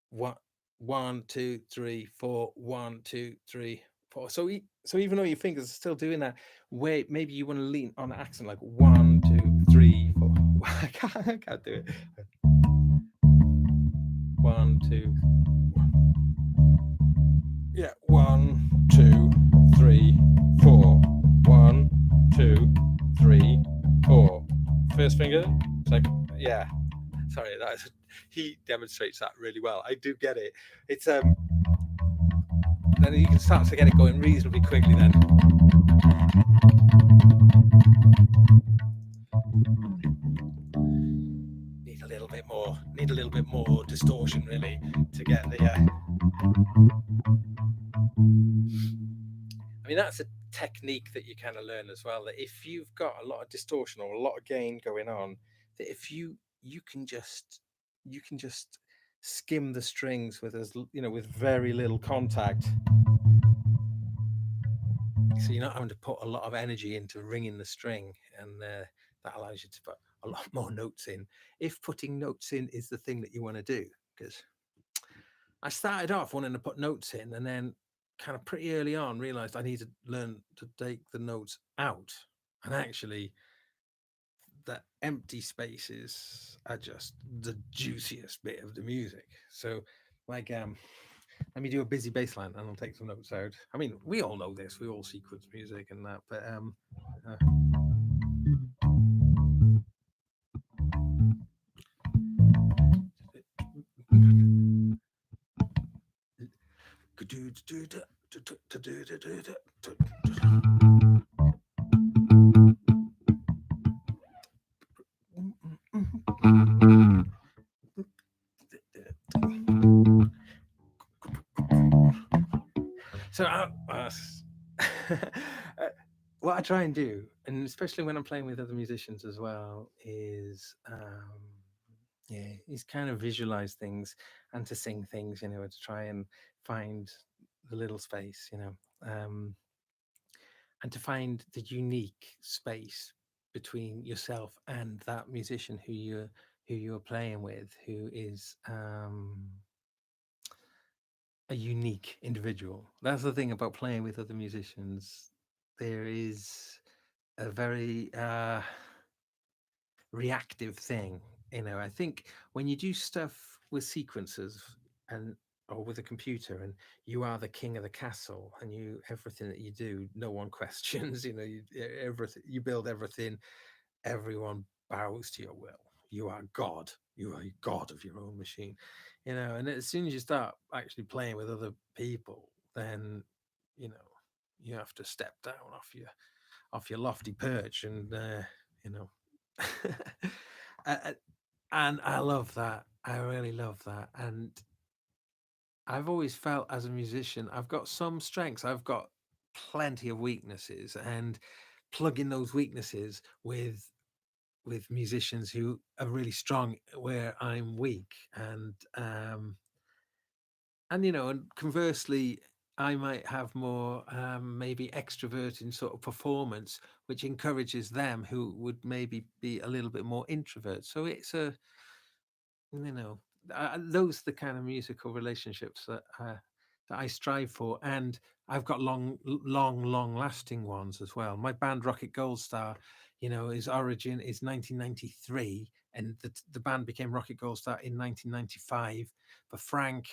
1, 1, 2, 3, 4. 1, 2, 3, 4. So even though your fingers are still doing that, wait, maybe you want to lean on the accent like 1, 2, 3, 4. I can't do it. 1, 2. Yeah, 1, 2, 3, 4. 1, 2, 3, 4. First finger, second. Yeah, sorry, he demonstrates that really well. I do get it. It's then you can start to get it going reasonably quickly. Then need a little bit more. Need a little bit more distortion, really, to get the. I mean, that's a technique that you kind of learn as well. That if you've got a lot of distortion or a lot of gain going on, that if you can just skim the strings with with very little contact. So you're not having to put a lot of energy into ringing the string, and that allows you to put a lot more notes in. If putting notes in is the thing that you want to do, because I started off wanting to put notes in, and then kind of pretty early on realized I need to learn to take the notes out. And actually, the empty spaces are just the juiciest bit of the music. So, like, let me do a busy bass line, and I'll take some notes out. I mean, we all know this. We all sequence music and that, but uh, so what I try and do, and especially when I'm playing with other musicians as well, is kind of visualize things and to sing things, to try and find the little space, and to find the unique space between yourself and that musician who you're playing with, who is a unique individual. That's the thing about playing with other musicians. There is a very reactive thing I think when you do stuff with sequences and or with a computer, and you are the king of the castle, and everything that you do, no one questions. Everything you build, everything, everyone bows to your will. You are God. You are God of your own machine. And as soon as you start actually playing with other people, then you know you have to step down off your lofty perch, and you know Uh, and I love that. I really love that. And I've always felt as a musician, I've got some strengths, I've got plenty of weaknesses, and plugging those weaknesses with musicians who are really strong where I'm weak. And conversely, I might have more maybe extroverting sort of performance, which encourages them who would maybe be a little bit more introvert. So it's a you know those are the kind of musical relationships that I strive for, and I've got long lasting ones as well. My band Rocket Gold Star, his origin is 1993, and the band became Rocket Gold Star in 1995. But Frank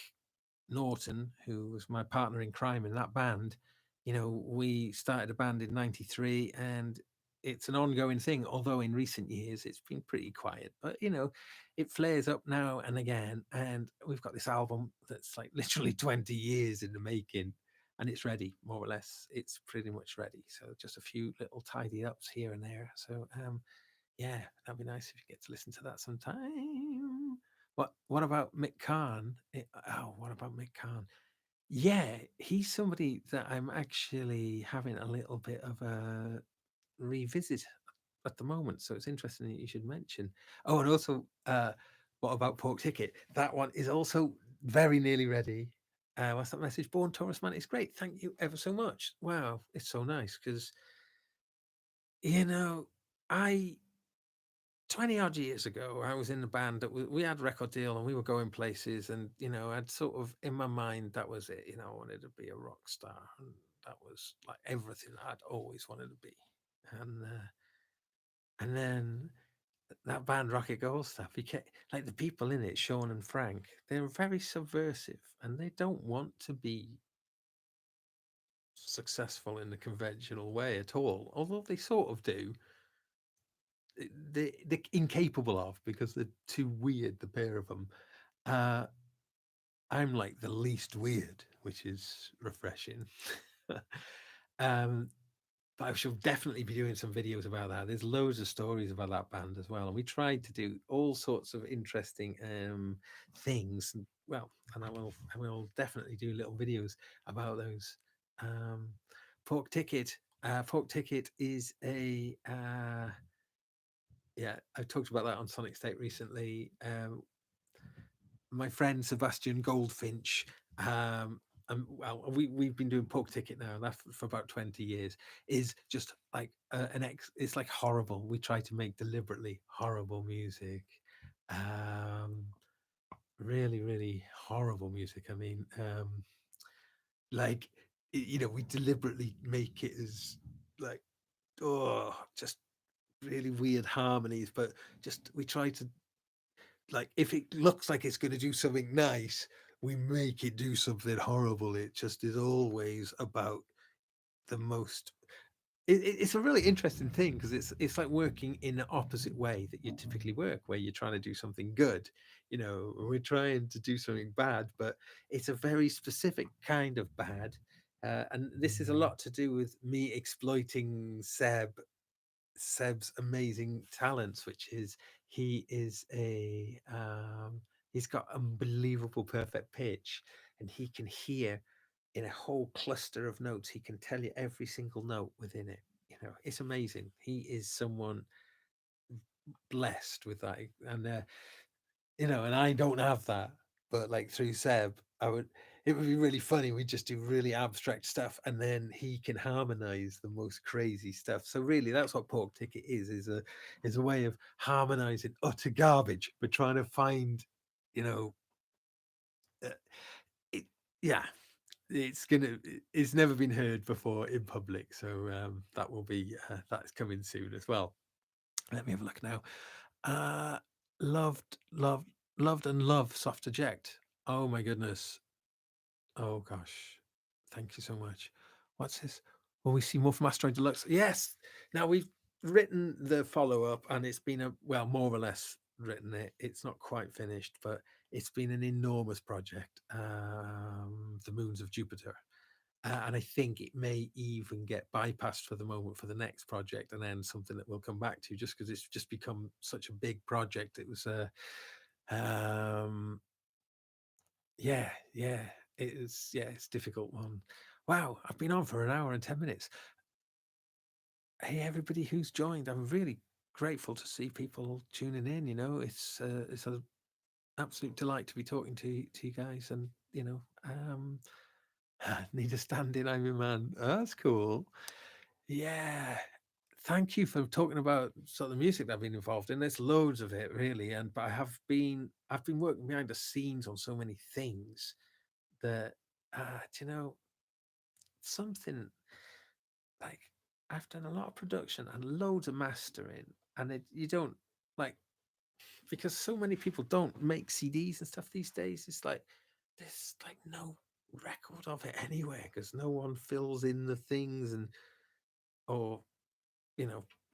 Norton, who was my partner in crime in that band, we started a band in 93, and it's an ongoing thing, although in recent years it's been pretty quiet. But it flares up now and again, and we've got this album that's like literally 20 years in the making, and it's ready, more or less. It's pretty much ready. So just a few little tidy ups here and there. So yeah, that'd be nice if you get to listen to that sometime. What about Mick Karn? What about Mick Karn? Yeah, he's somebody that I'm actually having a little bit of a revisit at the moment. So it's interesting that you should mention. Oh, and also, what about Pork Ticket? That one is also very nearly ready. What's that message? Born Taurus Man. It's great. Thank you ever so much. Wow, it's so nice because you know I 20 odd years ago, I was in a band that we had a record deal and we were going places. And, I'd sort of, in my mind, that was it. I wanted to be a rock star. And that was like everything I'd always wanted to be. And then that band, Rocket Gold Stuff, like the people in it, Sean and Frank, they're very subversive and they don't want to be successful in the conventional way at all, although they sort of do. They're incapable of, because they're too weird, the pair of them. Uh, I'm like the least weird, which is refreshing. um, but I shall definitely be doing some videos about that. There's loads of stories about that band as well, and we tried to do all sorts of interesting things. Well, and I will definitely do little videos about those. Um, Pork Ticket. Pork Ticket is a yeah. I talked about that on Sonic State recently. My friend Sebastian Goldfinch. And well, we've been doing Pork Ticket now, that for about 20 years. Is just like it's like horrible. We try to make deliberately horrible music, um, really, really horrible music. I mean, like we deliberately make it as like just really weird harmonies, but just we try to, like, if it looks like it's going to do something nice, we make it do something horrible. It just is always about the most. It's a really interesting thing because it's like working in the opposite way that you typically work, where you're trying to do something good. We're trying to do something bad, but it's a very specific kind of bad. And this is a lot to do with me exploiting Seb's amazing talents, which is he's got unbelievable perfect pitch, and he can hear in a whole cluster of notes. He can tell you every single note within it. It's amazing. He is someone blessed with that, and I don't have that. But like through Seb, it would be really funny. We just do really abstract stuff, and then he can harmonize the most crazy stuff. So really, that's what Pork Ticket is a way of harmonizing utter garbage, but trying to find, you know, uh, it, yeah, it's never been heard before in public. So that's coming soon as well. Let me have a look now. Loved, loved, loved, and love Soft Eject. Oh my goodness. Oh gosh. Thank you so much. What's this? Will we see more from Asteroid Deluxe? Yes. Now we've written the follow up, and it's been a well, more or less written it. It's not quite finished, but it's been an enormous project. The Moons of Jupiter. And I think it may even get bypassed for the moment for the next project, and then something that we'll come back to, just because it's just become such a big project. It was um, yeah, it's a difficult one. Wow, I've been on for an hour and 10 minutes. Hey, everybody who's joined, I'm really grateful to see people tuning in. It's an absolute delight to be talking to you guys, and need a stand-in Iron Man. That's cool. Yeah. Thank you for talking about sort of the music that I've been involved in. There's loads of it really, and but I've been working behind the scenes on so many things that do you know something like I've done a lot of production and loads of mastering, and you don't like because so many people don't make CDs and stuff these days. It's like there's like no record of it anywhere because no one fills in the things or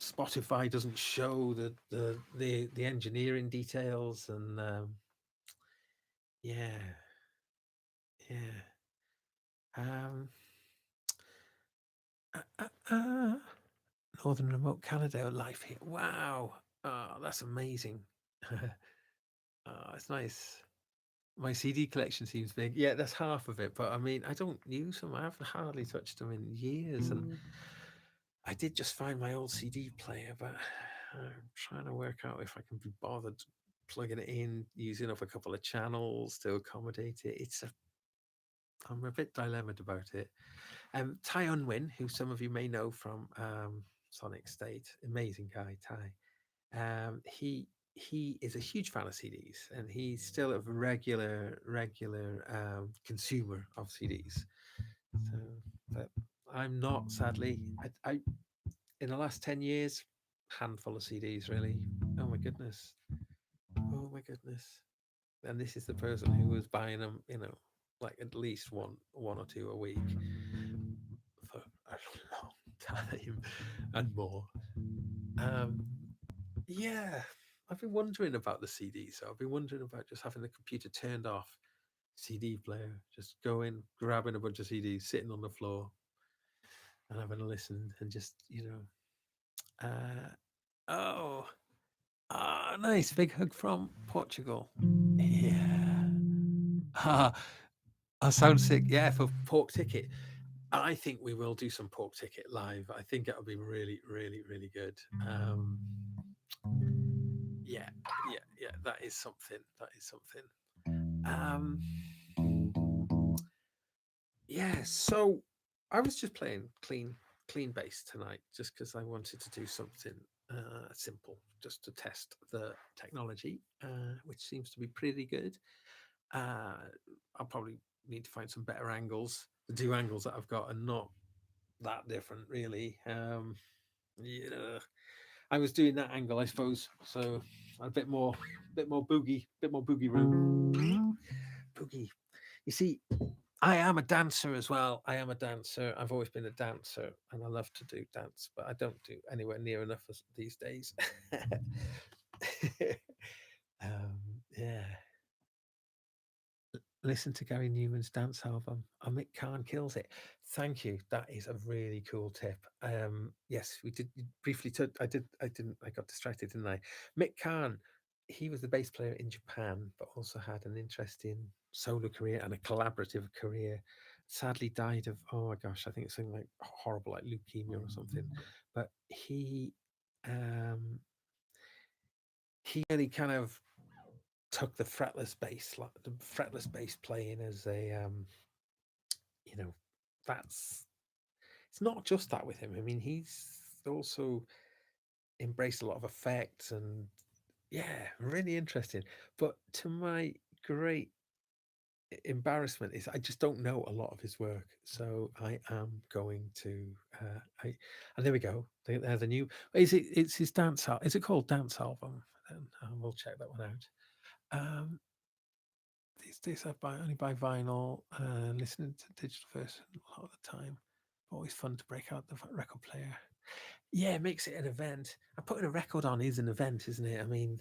Spotify doesn't show the engineering details and yeah, yeah. Um, uh, uh, uh, Northern Remote Canada life here. Wow, oh, that's amazing. Oh, it's nice. My CD collection seems big. Yeah, that's half of it. But I mean, I don't use them. I haven't hardly touched them in years, and I did just find my old CD player, but I'm trying to work out if I can be bothered plugging it in, using up a couple of channels to accommodate it. I'm a bit dilemmaed about it. Ty Unwin, who some of you may know from Sonic State, amazing guy, Ty. He is a huge fan of CDs, and he's still a regular consumer of CDs. So, but I'm not, sadly. I in the last 10 years, handful of CDs, really. Oh my goodness. Oh my goodness. And this is the person who was buying them, like at least one or two a week for a long time and more. Um, yeah, I've been wondering about the CD. So I've been wondering about just having the computer turned off, CD player, just going, grabbing a bunch of CDs, sitting on the floor, and having a listen, and just oh, nice big hug from Portugal. Yeah, I sound sick. Yeah, for Pork Ticket. I think we will do some Pork Ticket live. I think it'll be really, really, really good. Yeah, yeah. That is something. That is something. Um, yeah. So I was just playing clean bass tonight, just because I wanted to do something simple, just to test the technology, which seems to be pretty good. Uh, I'll probably need to find some better angles. The two angles that I've got are not that different, really. Yeah, I was doing that angle, I suppose. So a bit more boogie room. Boogie. You see, I am a dancer as well. I am a dancer. I've always been a dancer, and I love to do dance, but I don't do anywhere near enough these days. um, yeah. Listen to Gary Newman's dance album. Mick Khan kills it. Thank you. That is a really cool tip. Yes, we did briefly. I did. I didn't. I got distracted, didn't I? Mick Khan. He was the bass player in Japan, but also had an interesting solo career and a collaborative career. Sadly, died of my gosh, I think it's something like horrible, like leukemia or something. But um, he really kind of took the fretless bass, like the fretless bass playing as a you know, that's it's not just that with him. I mean, he's also embraced a lot of effects and yeah, really interesting. But to my great embarrassment is I just don't know a lot of his work. So I am going to and there we go. There's a new it's his dance album. Is it called Dance Album? then we'll check that one out. Um, these days only buy vinyl, listening to digital version a lot of the time. Always fun to break out the record player. Yeah, it makes it an event. And putting a record on is an event, isn't it? I mean,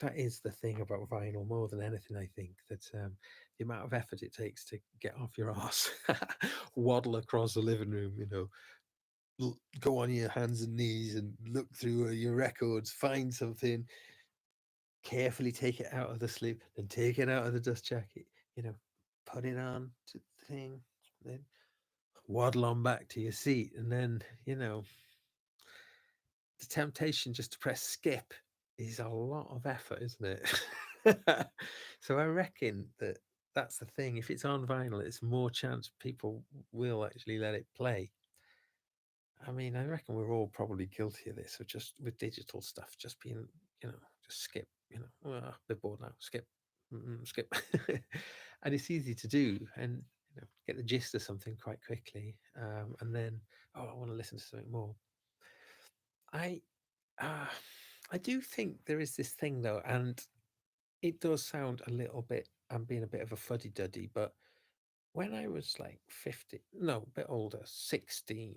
that is the thing about vinyl more than anything, I think, that the amount of effort it takes to get off your ass, waddle across the living room, go on your hands and knees and look through your records, find something, carefully take it out of the sleeve, then take it out of the dust jacket, put it on to the thing, then waddle on back to your seat, and then, the temptation just to press skip is a lot of effort, isn't it? So I reckon that's the thing. If it's on vinyl, it's more chance people will actually let it play. I mean, I reckon we're all probably guilty of this, of just with digital stuff, just being, just skip, they're bored now, skip, skip. And it's easy to do and, get the gist of something quite quickly. And then, oh, I want to listen to something more. I, uh, I do think there is this thing though, and it does sound a little bit, I'm being a bit of a fuddy-duddy, but when I was like 50, no, a bit older, 16,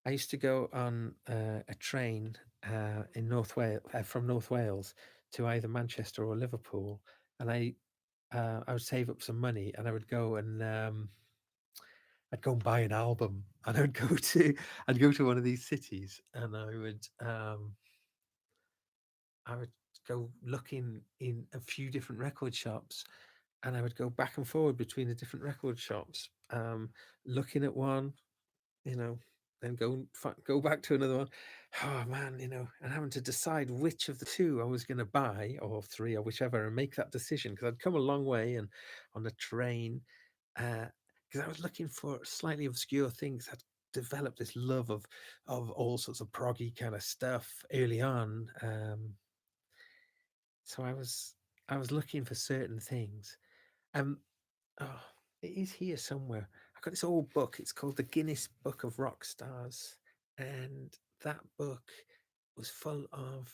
I used to go on a train in North Wales, from North Wales to either Manchester or Liverpool, and I would save up some money and I would go and I'd go and buy an album, and I'd go to one of these cities, and I would go looking in a few different record shops, and I would go back and forward between the different record shops, looking at one, you know, then go back to another one. Oh man, and having to decide which of the two I was going to buy, or three, or whichever, and make that decision, because I'd come a long way and on the train, because I was looking for slightly obscure things. I'd developed this love of all sorts of proggy kind of stuff early on. So I was looking for certain things. Um, oh, it is here somewhere. I got this old book. It's called the Guinness Book of Rock Stars, and that book was full of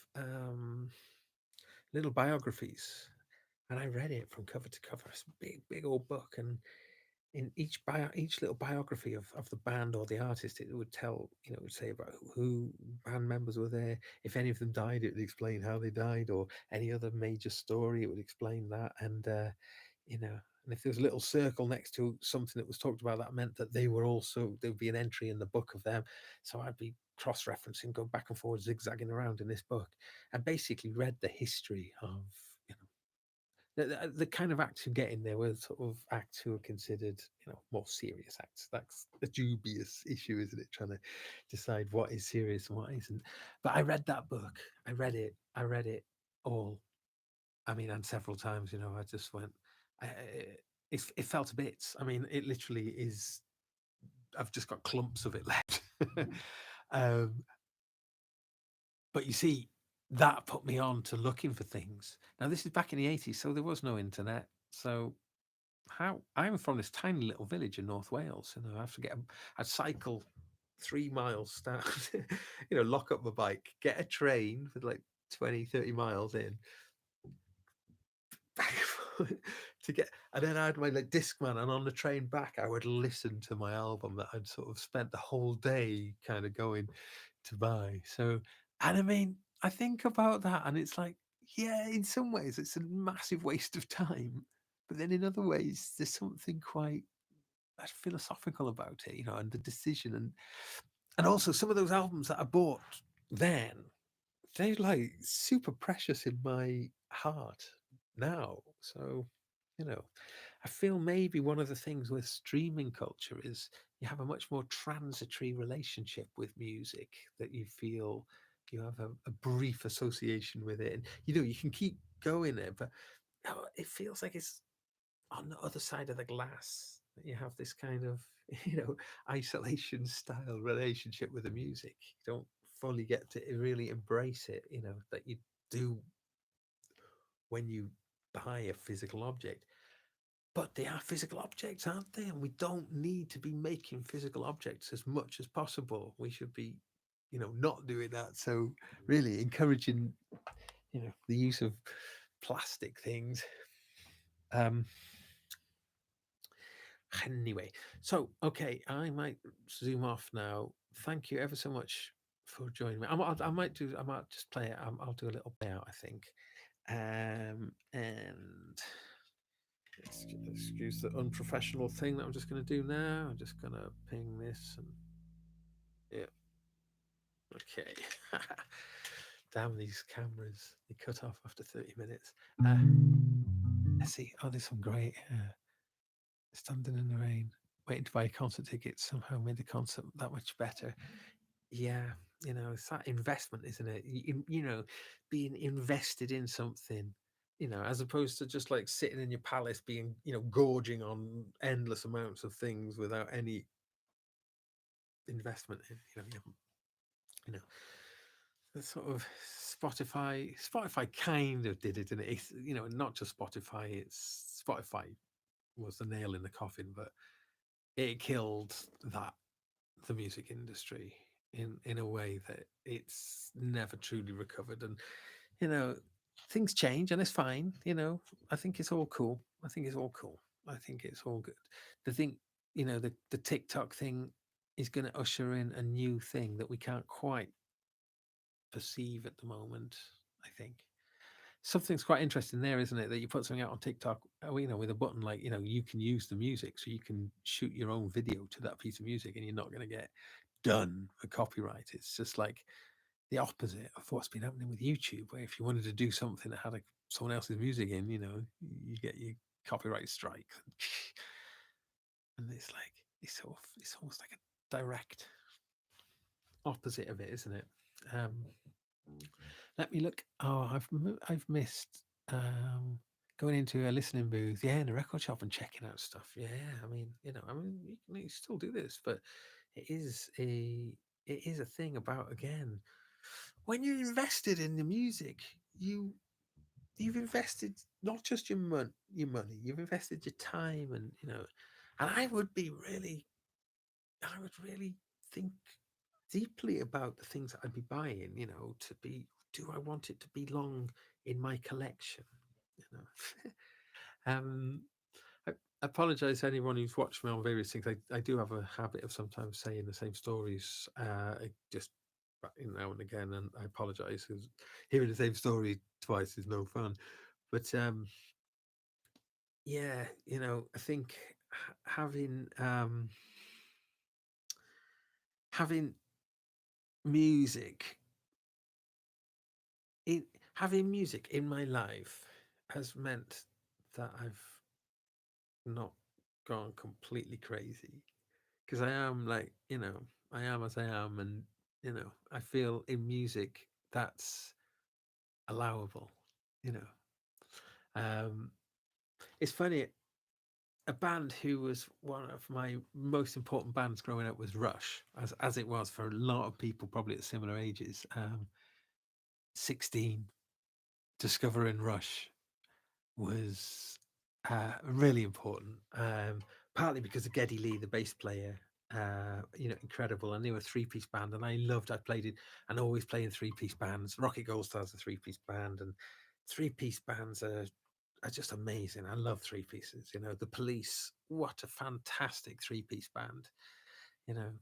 little biographies, and I read it from cover to cover. It's a big, big old book, and in each little biography of the band or the artist, it would tell, it would say about who band members were there. If any of them died, it would explain how they died, or any other major story, it would explain that. And and if there was a little circle next to something that was talked about, that meant that there would be an entry in the book of them. So I'd be cross-referencing, going back and forth, zigzagging around in this book, and basically read the history of, you know the kind of acts you get in there were sort of acts who are considered, more serious acts. That's a dubious issue, isn't it? Trying to decide what is serious and what isn't. But I read that book. I read it. I read it all. I mean, and several times. I just went. It fell to bits. I mean, it literally is. I've just got clumps of it left. um, but you see, that put me on to looking for things. Now, this is back in the 80s, so there was no internet. So how I'm from this tiny little village in North Wales, and I have to I'd cycle 3 miles, start, lock up my bike, get a train for like 20-30 miles in, back and forth to get, and then I had my like Discman, and on the train back, I would listen to my album that I'd sort of spent the whole day kind of going to buy. So, and I mean, I think about that, and it's like, yeah, in some ways, it's a massive waste of time. But then in other ways, there's something quite philosophical about it, and the decision, and also some of those albums that I bought then, they're like super precious in my heart now. So, I feel maybe one of the things with streaming culture is you have a much more transitory relationship with music, that you feel you have a brief association with it, and you can keep going there, but it feels like it's on the other side of the glass, that you have this kind of isolation style relationship with the music. You don't fully get to really embrace it, that you do when you buy a physical object. But they are physical objects, aren't they? And we don't need to be making physical objects as much as possible. We should be not doing that. So really encouraging, the use of plastic things. Um, Anyway, so okay, I might zoom off now. Thank you ever so much for joining me. I might just play it. I'll do a little play out, I think. And excuse the unprofessional thing that I'm just going to do now. I'm just going to ping this and yeah. Okay. Damn these cameras! They cut off after 30 minutes. Let's see. Oh, there's some great. Standing in the rain, waiting to buy concert tickets somehow made the concert that much better. Yeah, it's that investment, isn't it? Being invested in something, as opposed to just like sitting in your palace being, gorging on endless amounts of things without any investment in, you know, the sort of Spotify kind of did it, and it's, not just Spotify, it's Spotify was the nail in the coffin, but it killed that the music industry in a way that it's never truly recovered. And you know things change and it's fine. I think it's all cool. I think it's all cool. I think it's all good. The thing, the TikTok thing is going to usher in a new thing that we can't quite perceive at the moment. I think something's quite interesting there, isn't it? That you put something out on TikTok, with a button like, you can use the music, so you can shoot your own video to that piece of music, and you're not going to get done for copyright. It's just like the opposite of what's been happening with YouTube, where if you wanted to do something that had someone else's music in, you get your copyright strike, and it's like it's almost like a direct opposite of it, isn't it? Um, Let me look. Oh, I've missed going into a listening booth, yeah, in a record shop and checking out stuff. Yeah, you can still do this, but it is a thing about, again, when you're invested in the music, you've invested not just your money, you've invested your time, and and I would really think deeply about the things that I'd be buying, to be, do I want it to belong in my collection? You know. I apologize to anyone who's watched me on various things. I do have a habit of sometimes saying the same stories, just now and again, and I apologize because hearing the same story twice is no fun. But yeah, I think having music in having music in my life has meant that I've not gone completely crazy, because I am, like, I am as I am, and I feel in music that's allowable. You know, um, it's funny. A band who was one of my most important bands growing up was Rush, as it was for a lot of people, probably at similar ages. 16, discovering Rush was really important. Partly because of Geddy Lee, the bass player, incredible. And they were a three-piece band, and I loved. I played it, and always playing three-piece bands. Rocket Gold Star's a three-piece band, and three-piece bands are just amazing. I love three pieces. The Police, what a fantastic three-piece band. You know,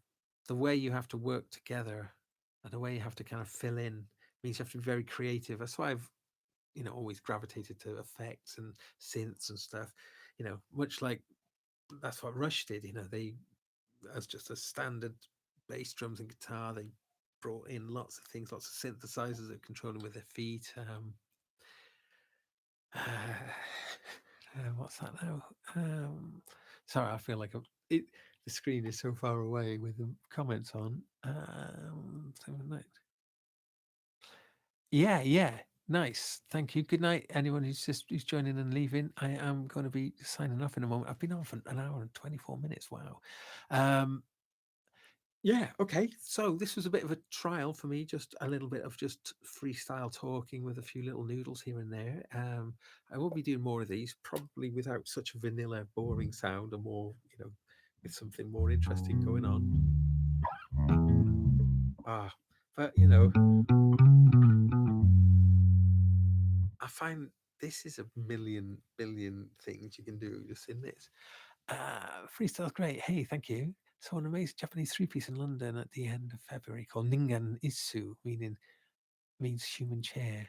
the way you have to work together, and the way you have to kind of fill in, means you have to be very creative. That's why I've always gravitated to effects and synths and stuff. Much like that's what Rush did. They, as just a standard bass, drums, and guitar, they brought in lots of things, lots of synthesizers that controlling with their feet. What's that now? Sorry, I feel like the screen is so far away with the comments on. Yeah, yeah. Nice. Thank you. Good night, anyone who's joining and leaving. I am going to be signing off in a moment. I've been on for an hour and 24 minutes. Wow. Yeah, okay. So this was a bit of a trial for me, just a little bit of just freestyle talking with a few little noodles here and there. I will be doing more of these, probably without such a vanilla, boring sound, and more, with something more interesting going on. Ah, But I find this is a million billion things you can do just in this. Freestyle's great. Hey, thank you. So an amazing Japanese three-piece in London at the end of February called Ningen Isu, means human chair,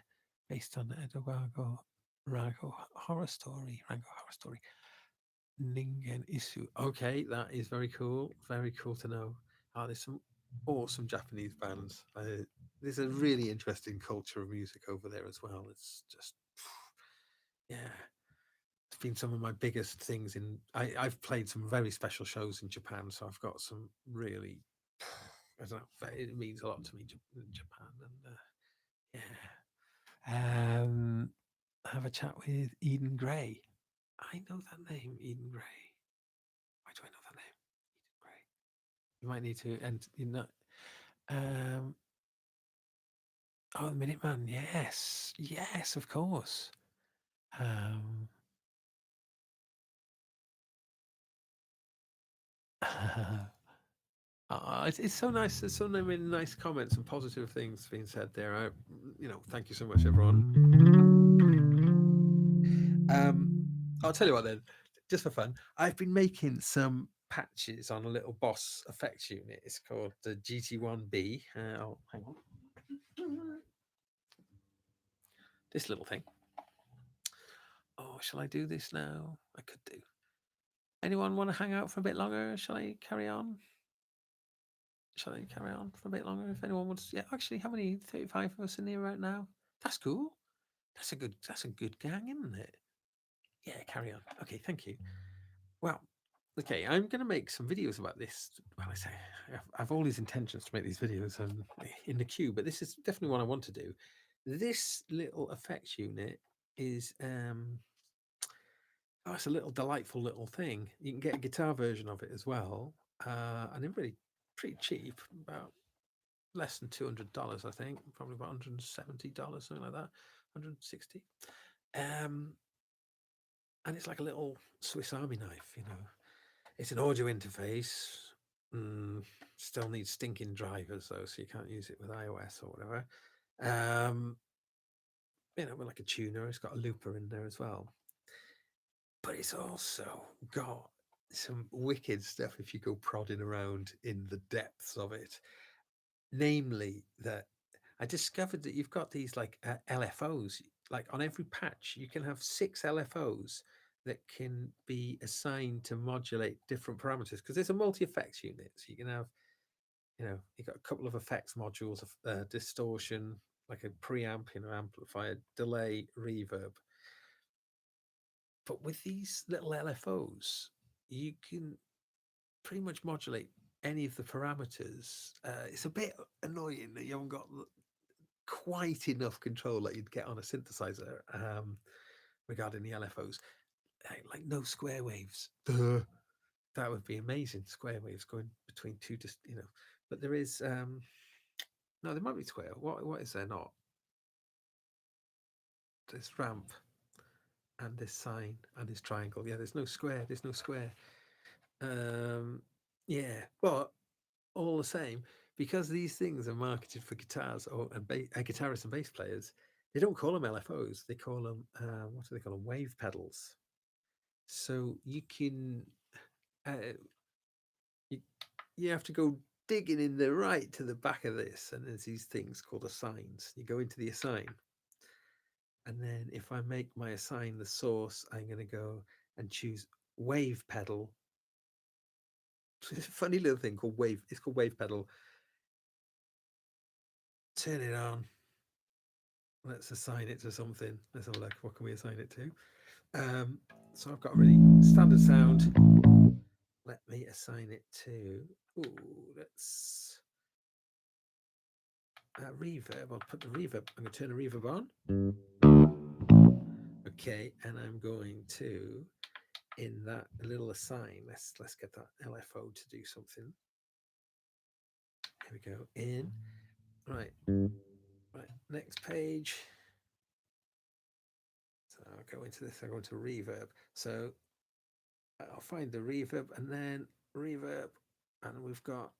based on Edogawa Rango horror story. Ningen Isu. Okay, that is very cool. Very cool to know. There's some awesome Japanese bands. There's a really interesting culture of music over there as well. It's just, yeah, it's been some of my biggest things I've played some very special shows in Japan, so I've got some really, I don't know, it means a lot to me in Japan, and yeah. Have a chat with Eden Gray. I know that name, Eden Gray. Why do I know that name? Eden Gray. You might need to, and um, oh, Minuteman, yes, yes, of course. Um, it's so nice. There's so many nice comments and positive things being said there. Thank you so much, everyone. I'll tell you what then, just for fun, I've been making some patches on a little Boss effects unit. It's called the GT1B. Hang on. This little thing. Oh, shall I do this now? I could do. Anyone want to hang out for a bit longer? Shall I carry on? Shall I carry on for a bit longer? If anyone wants, yeah. Actually, how many? 35 of us in here right now. That's cool. That's a good gang, isn't it? Yeah, carry on. Okay, thank you. Well, okay, I'm going to make some videos about this. Well, I say I've all these intentions to make these videos in the queue, but this is definitely what I want to do. This little effects unit is it's a little delightful little thing. You can get a guitar version of it as well, and they're really pretty cheap, about less than $200, I think, probably about $170, something like that, 160. And it's like a little Swiss Army knife, It's an audio interface. Still needs stinking drivers though, so you can't use it with iOS or whatever. With like a tuner, it's got a looper in there as well. But it's also got some wicked stuff if you go prodding around in the depths of it. Namely, that I discovered that you've got these like LFOs. Like on every patch, you can have 6 LFOs that can be assigned to modulate different parameters because there's a multi-effects unit. So you can have, you've got a couple of effects modules of distortion, like a preamp, amplifier, delay, reverb. But with these little LFOs, you can pretty much modulate any of the parameters. It's a bit annoying that you haven't got quite enough control that you'd get on a synthesizer regarding the LFOs. Like no square waves. That would be amazing. Square waves going between two, But there is no, there might be square. What is there not? This ramp and this sine and this triangle. Yeah, there's no square. There's no square. Yeah, but all the same, because these things are marketed for guitars and guitarists and bass players, they don't call them LFOs. They call them what do they call them? Wave pedals. So you can you have to go digging in the right to the back of this, and there's these things called assigns. You go into the assign, and then if I make my assign the source, I'm going to go and choose wave pedal. It's a funny little thing called wave. It's called wave pedal. Turn it on. Let's assign it to something. Let's have a look. What can we assign it to? So I've got a really standard sound. Let me assign it to. Let's reverb. I'll put the reverb. I'm going to turn the reverb on. Okay, and I'm going to in that little assign. Let's get that LFO to do something. Here we go. In. Right. Next page. So I'll go into this. I'll go into reverb. So I'll find the reverb and then reverb, and we've got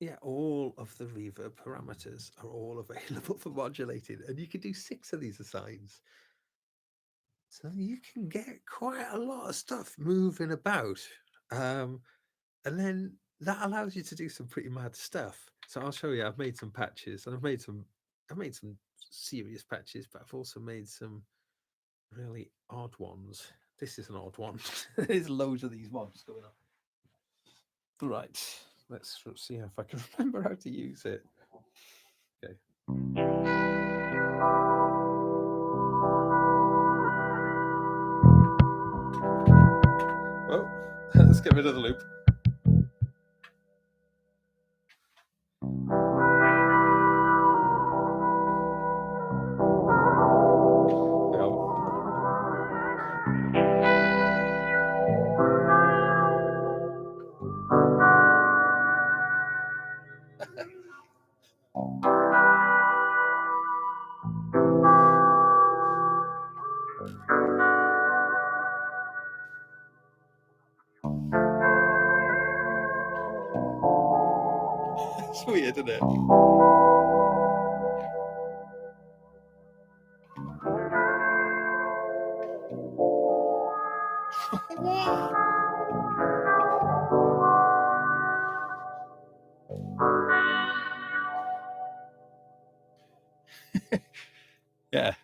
Yeah, all of the reverb parameters are all available for modulating, and you can do 6 of these assigns. So you can get quite a lot of stuff moving about. And then that allows you to do some pretty mad stuff. So I'll show you. I've made some patches, and I've made some serious patches, but I've also made some really odd ones. This is an odd one. There's loads of these ones going on. Right. Let's see if I can remember how to use it. Okay. Well, let's get rid of the loop. It's weird, isn't it? Yeah.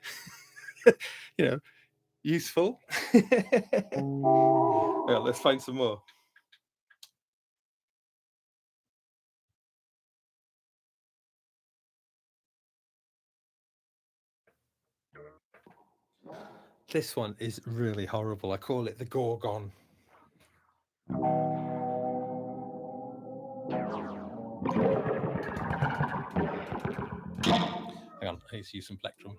You know, useful. Well, let's find some more. This one is really horrible. I call it the Gorgon. Hang on, I need to use some plectrum.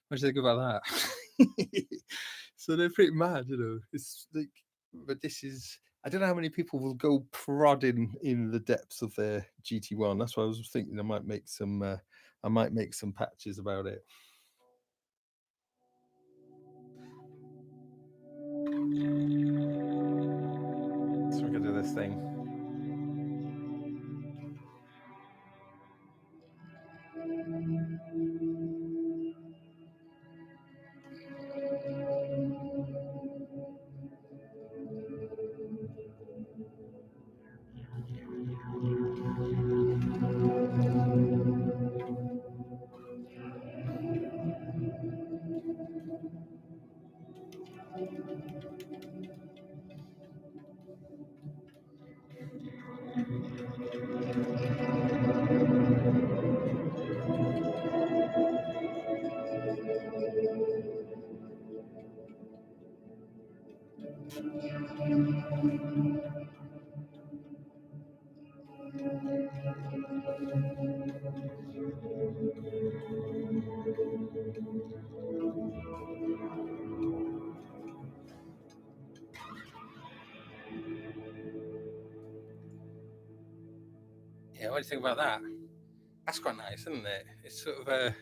What do you think about that? So they're pretty mad, you know. It's like, but this is, I don't know how many people will go prodding in the depths of their GT1. That's why I was thinking I might make some patches about it. So we're gonna do this thing. Yeah, what do you think about that? That's quite nice, isn't it? It's sort of it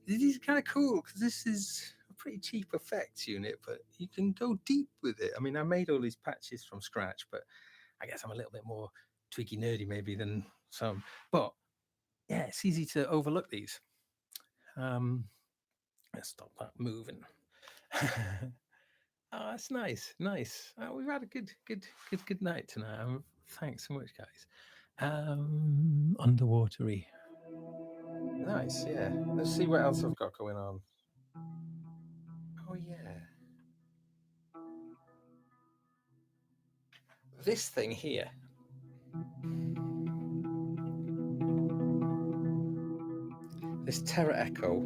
is kind of cool because this is a pretty cheap effects unit, but you can go deep with it. I mean, I made all these patches from scratch, but I guess I'm a little bit more tweaky nerdy maybe than some. But yeah, it's easy to overlook these. Let's stop that moving. Oh, that's nice, nice. We've had a good night tonight. Thanks so much, guys. Underwatery. Nice, yeah. Let's see what else I've got going on. Oh yeah. This thing here. This Terra Echo.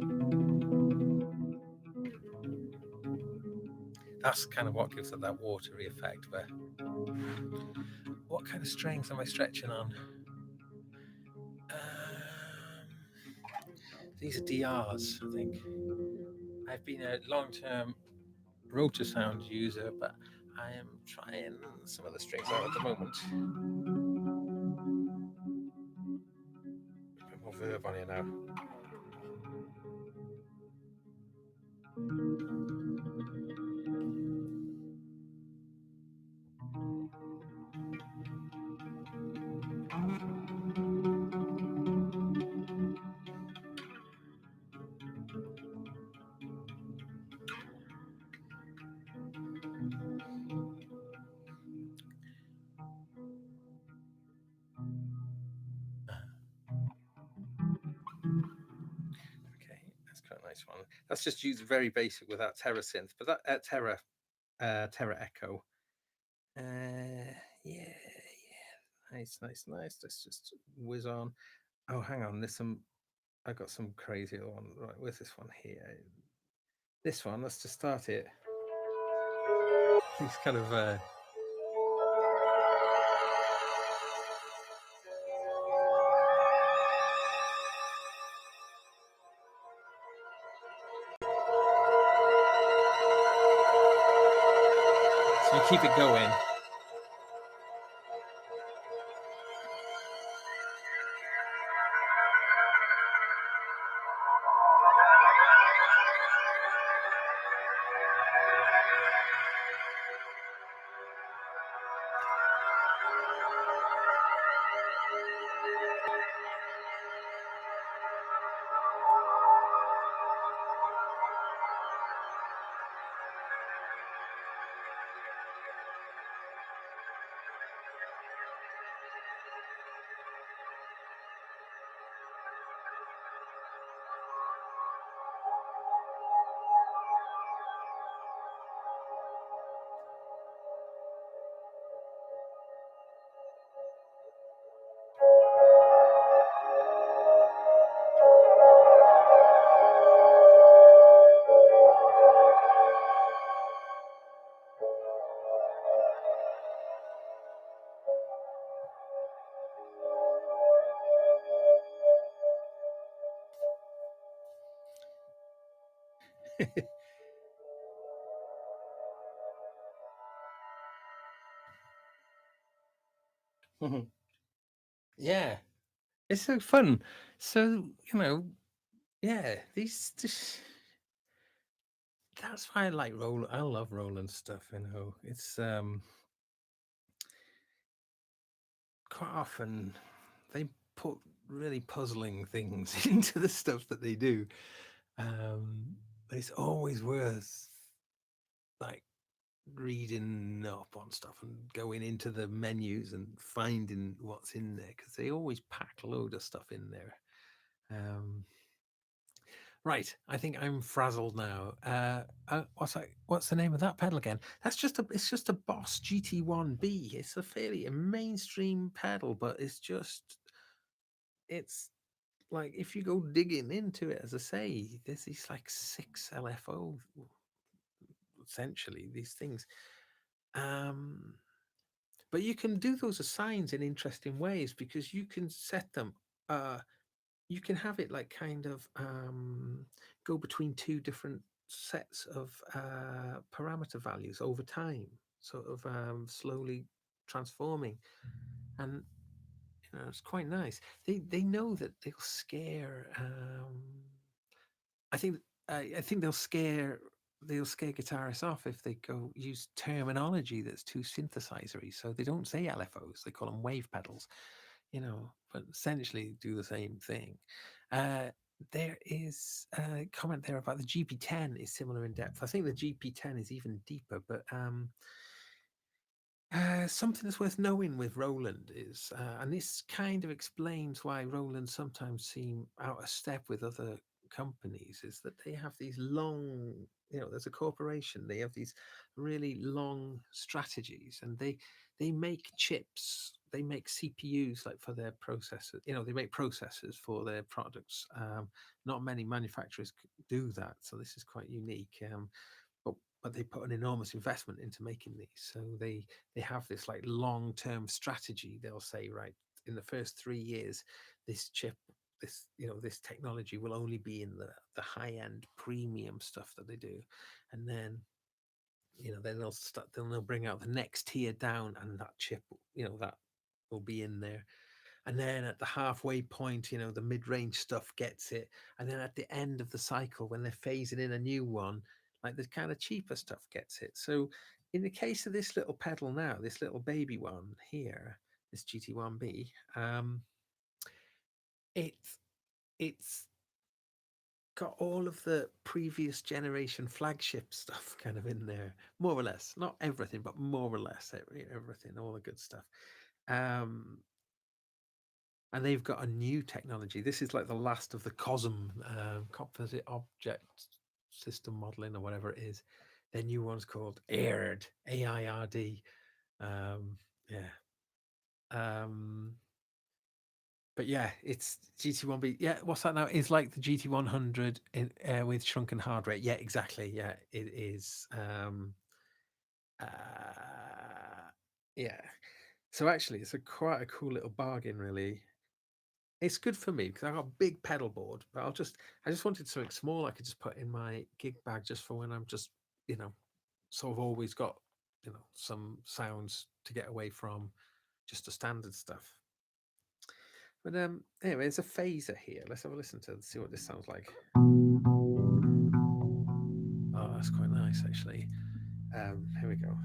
That's kind of what gives it that watery effect. But what kind of strings am I stretching on? These are DRs, I think. I've been a long-term rotor sound user, but I am trying some of the strings out at the moment. A bit more verb on here now. Okay, that's quite a nice one. That's just used very basic without Terra synth, but that Terra Echo. Yeah, nice, nice, nice. Let's just whiz on. Oh, hang on. There's some. I got some crazy one. Right, where's this one here? This one. Let's just start it. It's kind of. So you keep it going. Yeah, it's so fun. So yeah, that's why I like roll. I love rolling stuff. It's quite often they put really puzzling things into the stuff that they do. But it's always worth like reading up on stuff and going into the menus and finding what's in there because they always pack a load of stuff in there. Right, I think I'm frazzled now. What's the name of that pedal again? It's just a Boss GT1B. It's a fairly a mainstream pedal, but it's like if you go digging into it, as I say, there's these like 6 LFO, essentially these things. But you can do those assigns in interesting ways because you can set them. You can have it like kind of go between two different sets of parameter values over time, sort of slowly transforming, and it's quite nice. They know that they'll scare. I think I think they'll scare guitarists off if they go use terminology that's too synthesizery. So they don't say LFOs; they call them wave pedals. But essentially do the same thing. Uh, there is a comment there about the GP10 is similar in depth. I think the GP10 is even deeper, but something that's worth knowing with Roland is, and this kind of explains why Roland sometimes seem out of step with other companies, is that they have these long, there's a corporation, they have these really long strategies, and they make chips, they make CPUs like for their processors, they make processors for their products. Not many manufacturers do that, so this is quite unique. But but they put an enormous investment into making these. So they have this like long-term strategy. They'll say, right, in the first 3 years, this chip, this this technology will only be in the high-end premium stuff that they do, and then then they'll bring out the next tier down, and that chip, that will be in there. And then at the halfway point, the mid-range stuff gets it. And then at the end of the cycle, when they're phasing in a new one, like the kind of cheaper stuff gets it. So in the case of this little pedal now, this little baby one here, this GT1B, it's it's got all of the previous generation flagship stuff kind of in there, more or less. Not everything, but more or less everything, all the good stuff. And they've got a new technology. This is like the last of the COSM, composite object system modeling, or whatever it is. Their new one's called AIRD, AIRD. Yeah. But yeah, it's GT1B. Yeah, what's that now? It's like the GT100 with shrunken hardware. Yeah, exactly. Yeah, it is. Yeah. So actually, it's quite a cool little bargain, really. It's good for me because I got a big pedal board, but I just wanted something small I could just put in my gig bag just for when I'm just, sort of always got, some sounds to get away from just the standard stuff. But anyway, there's a phaser here. Let's have a listen to see what this sounds like. Oh, that's quite nice actually. Here we go.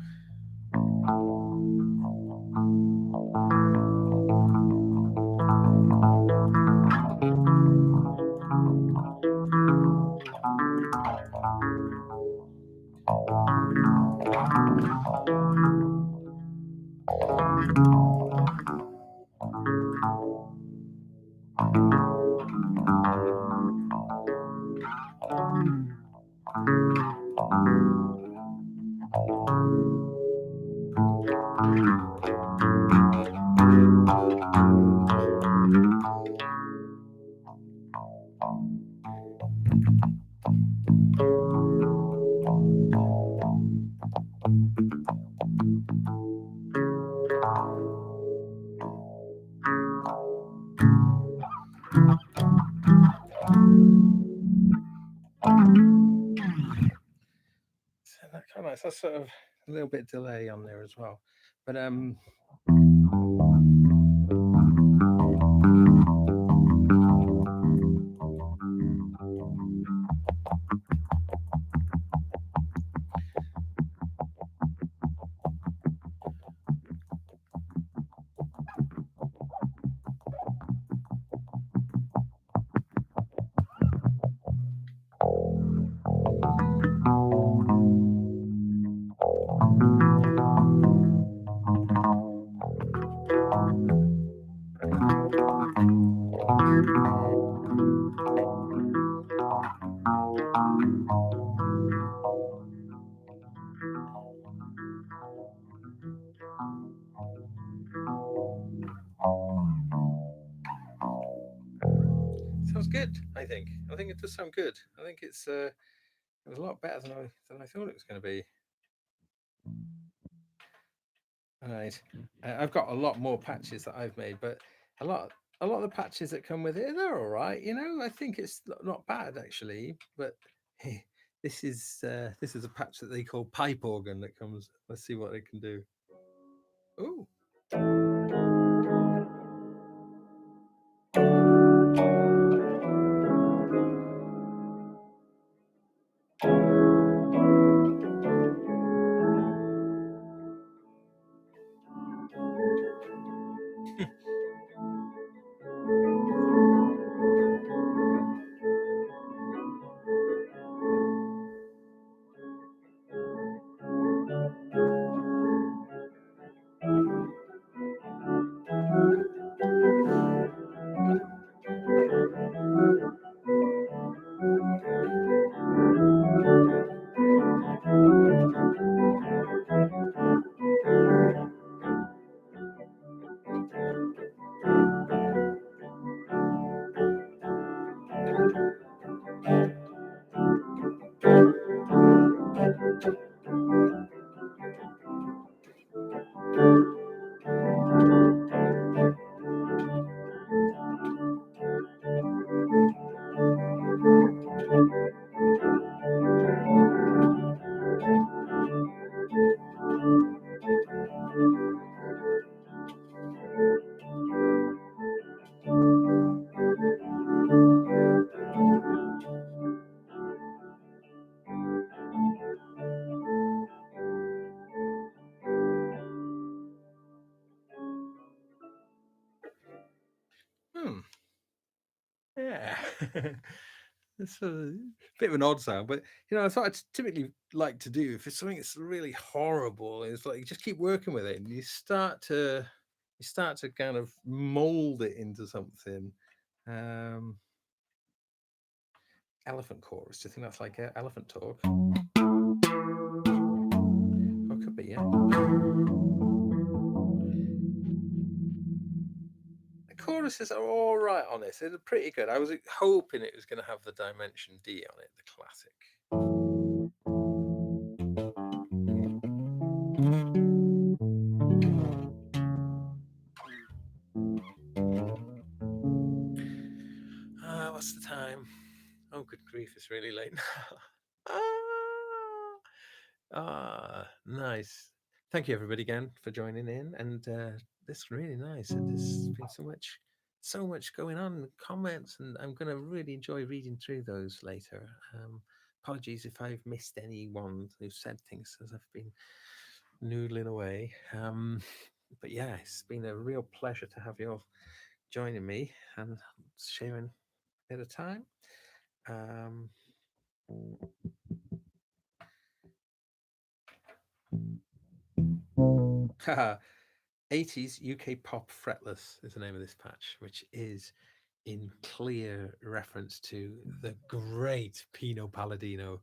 So that kind of nice. That's sort of a little bit delay on there as well, but sounds good. I think it does sound good. I think it was a lot better than I thought it was going to be. Right, I've got a lot more patches that I've made, but a lot of the patches that come with it, they're all right. I think it's not bad actually. But this is a patch that they call pipe organ that comes. Let's see what it can do. Oh. Yeah. It's a bit of an odd sound, but that's what I typically like to do. If it's something that's really horrible, it's like you just keep working with it, and you start to kind of mold it into something. Um, Elephant chorus. Do you think that's like elephant talk? Oh, it could be, yeah. The choruses are all right on this. They're pretty good. I was hoping it was going to have the Dimension D on it, the classic. What's the time? Oh, good grief, it's really late now. Nice. Thank you, everybody, again for joining in. And this is really nice. And there's been so much going on, comments, and I'm going to really enjoy reading through those later. Apologies if I've missed anyone who said things as I've been noodling away. But yeah, it's been a real pleasure to have you all joining me and sharing a bit of time. 80s UK pop fretless is the name of this patch, which is in clear reference to the great Pino Palladino,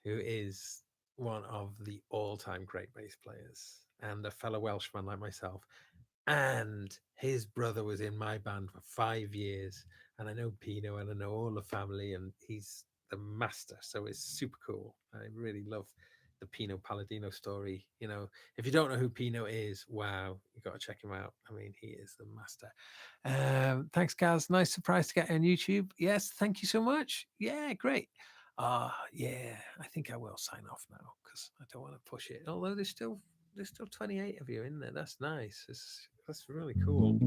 who is one of the all-time great bass players and a fellow Welshman like myself. And his brother was in my band for 5 years, and I know Pino and I know all the family, and he's the master. So it's super cool. I really love the Pino Palladino story. If you don't know who Pino is, wow, you got to check him out. I mean, he is the master. Thanks, Gaz. Nice surprise to get on YouTube. Yes, thank you so much. Yeah, great. Yeah, I think I will sign off now because I don't want to push it. Although there's still 28 of you in there. That's nice. That's really cool.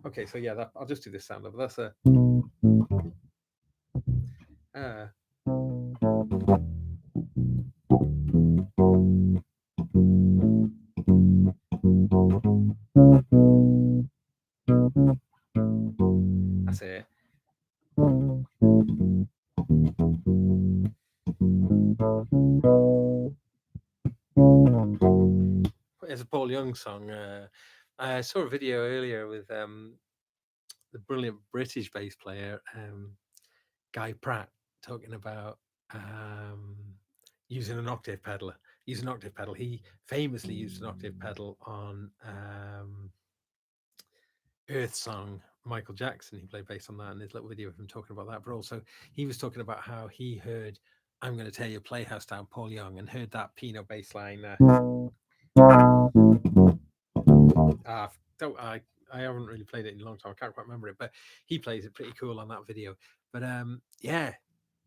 Okay, so yeah, I'll just do this sound of that's a. That's it. It's a Paul Young song. I saw a video earlier with the brilliant British bass player Guy Pratt talking about using an octave pedal. Use an octave pedal. He famously used an octave pedal on Earth Song. Michael Jackson. He played bass on that, and there's a little video of him talking about that. But also, he was talking about how he heard "I'm Going to Tear Your Playhouse Down," Paul Young, and heard that Pino bass line. I haven't really played it in a long time. I can't quite remember it, but he plays it pretty cool on that video. But yeah,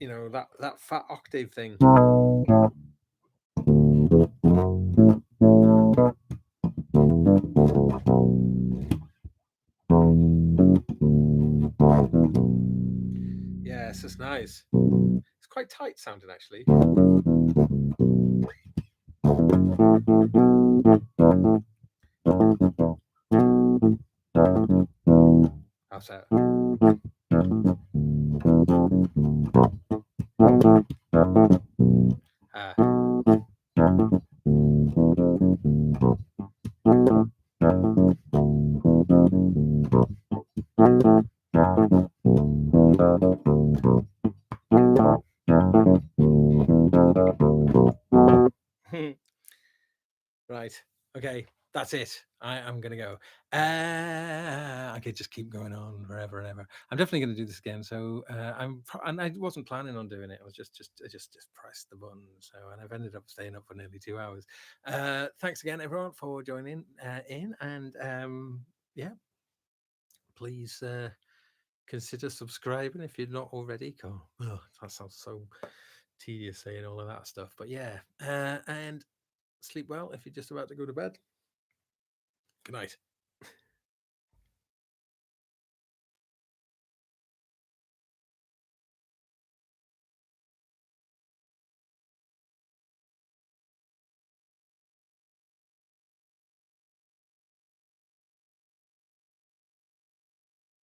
that fat octave thing. Yeah, it's just nice. It's quite tight sounding, actually. How's that? Right. Okay. That's it. I'm gonna go. I could just keep going on forever and ever. I'm definitely gonna do this again. So and I wasn't planning on doing it. I was I just pressed the button. So and I've ended up staying up for nearly 2 hours. Thanks again, everyone, for joining in. And yeah, please consider subscribing if you're not already. Oh, that sounds so tedious saying all of that stuff. But yeah, and sleep well if you're just about to go to bed. Good night.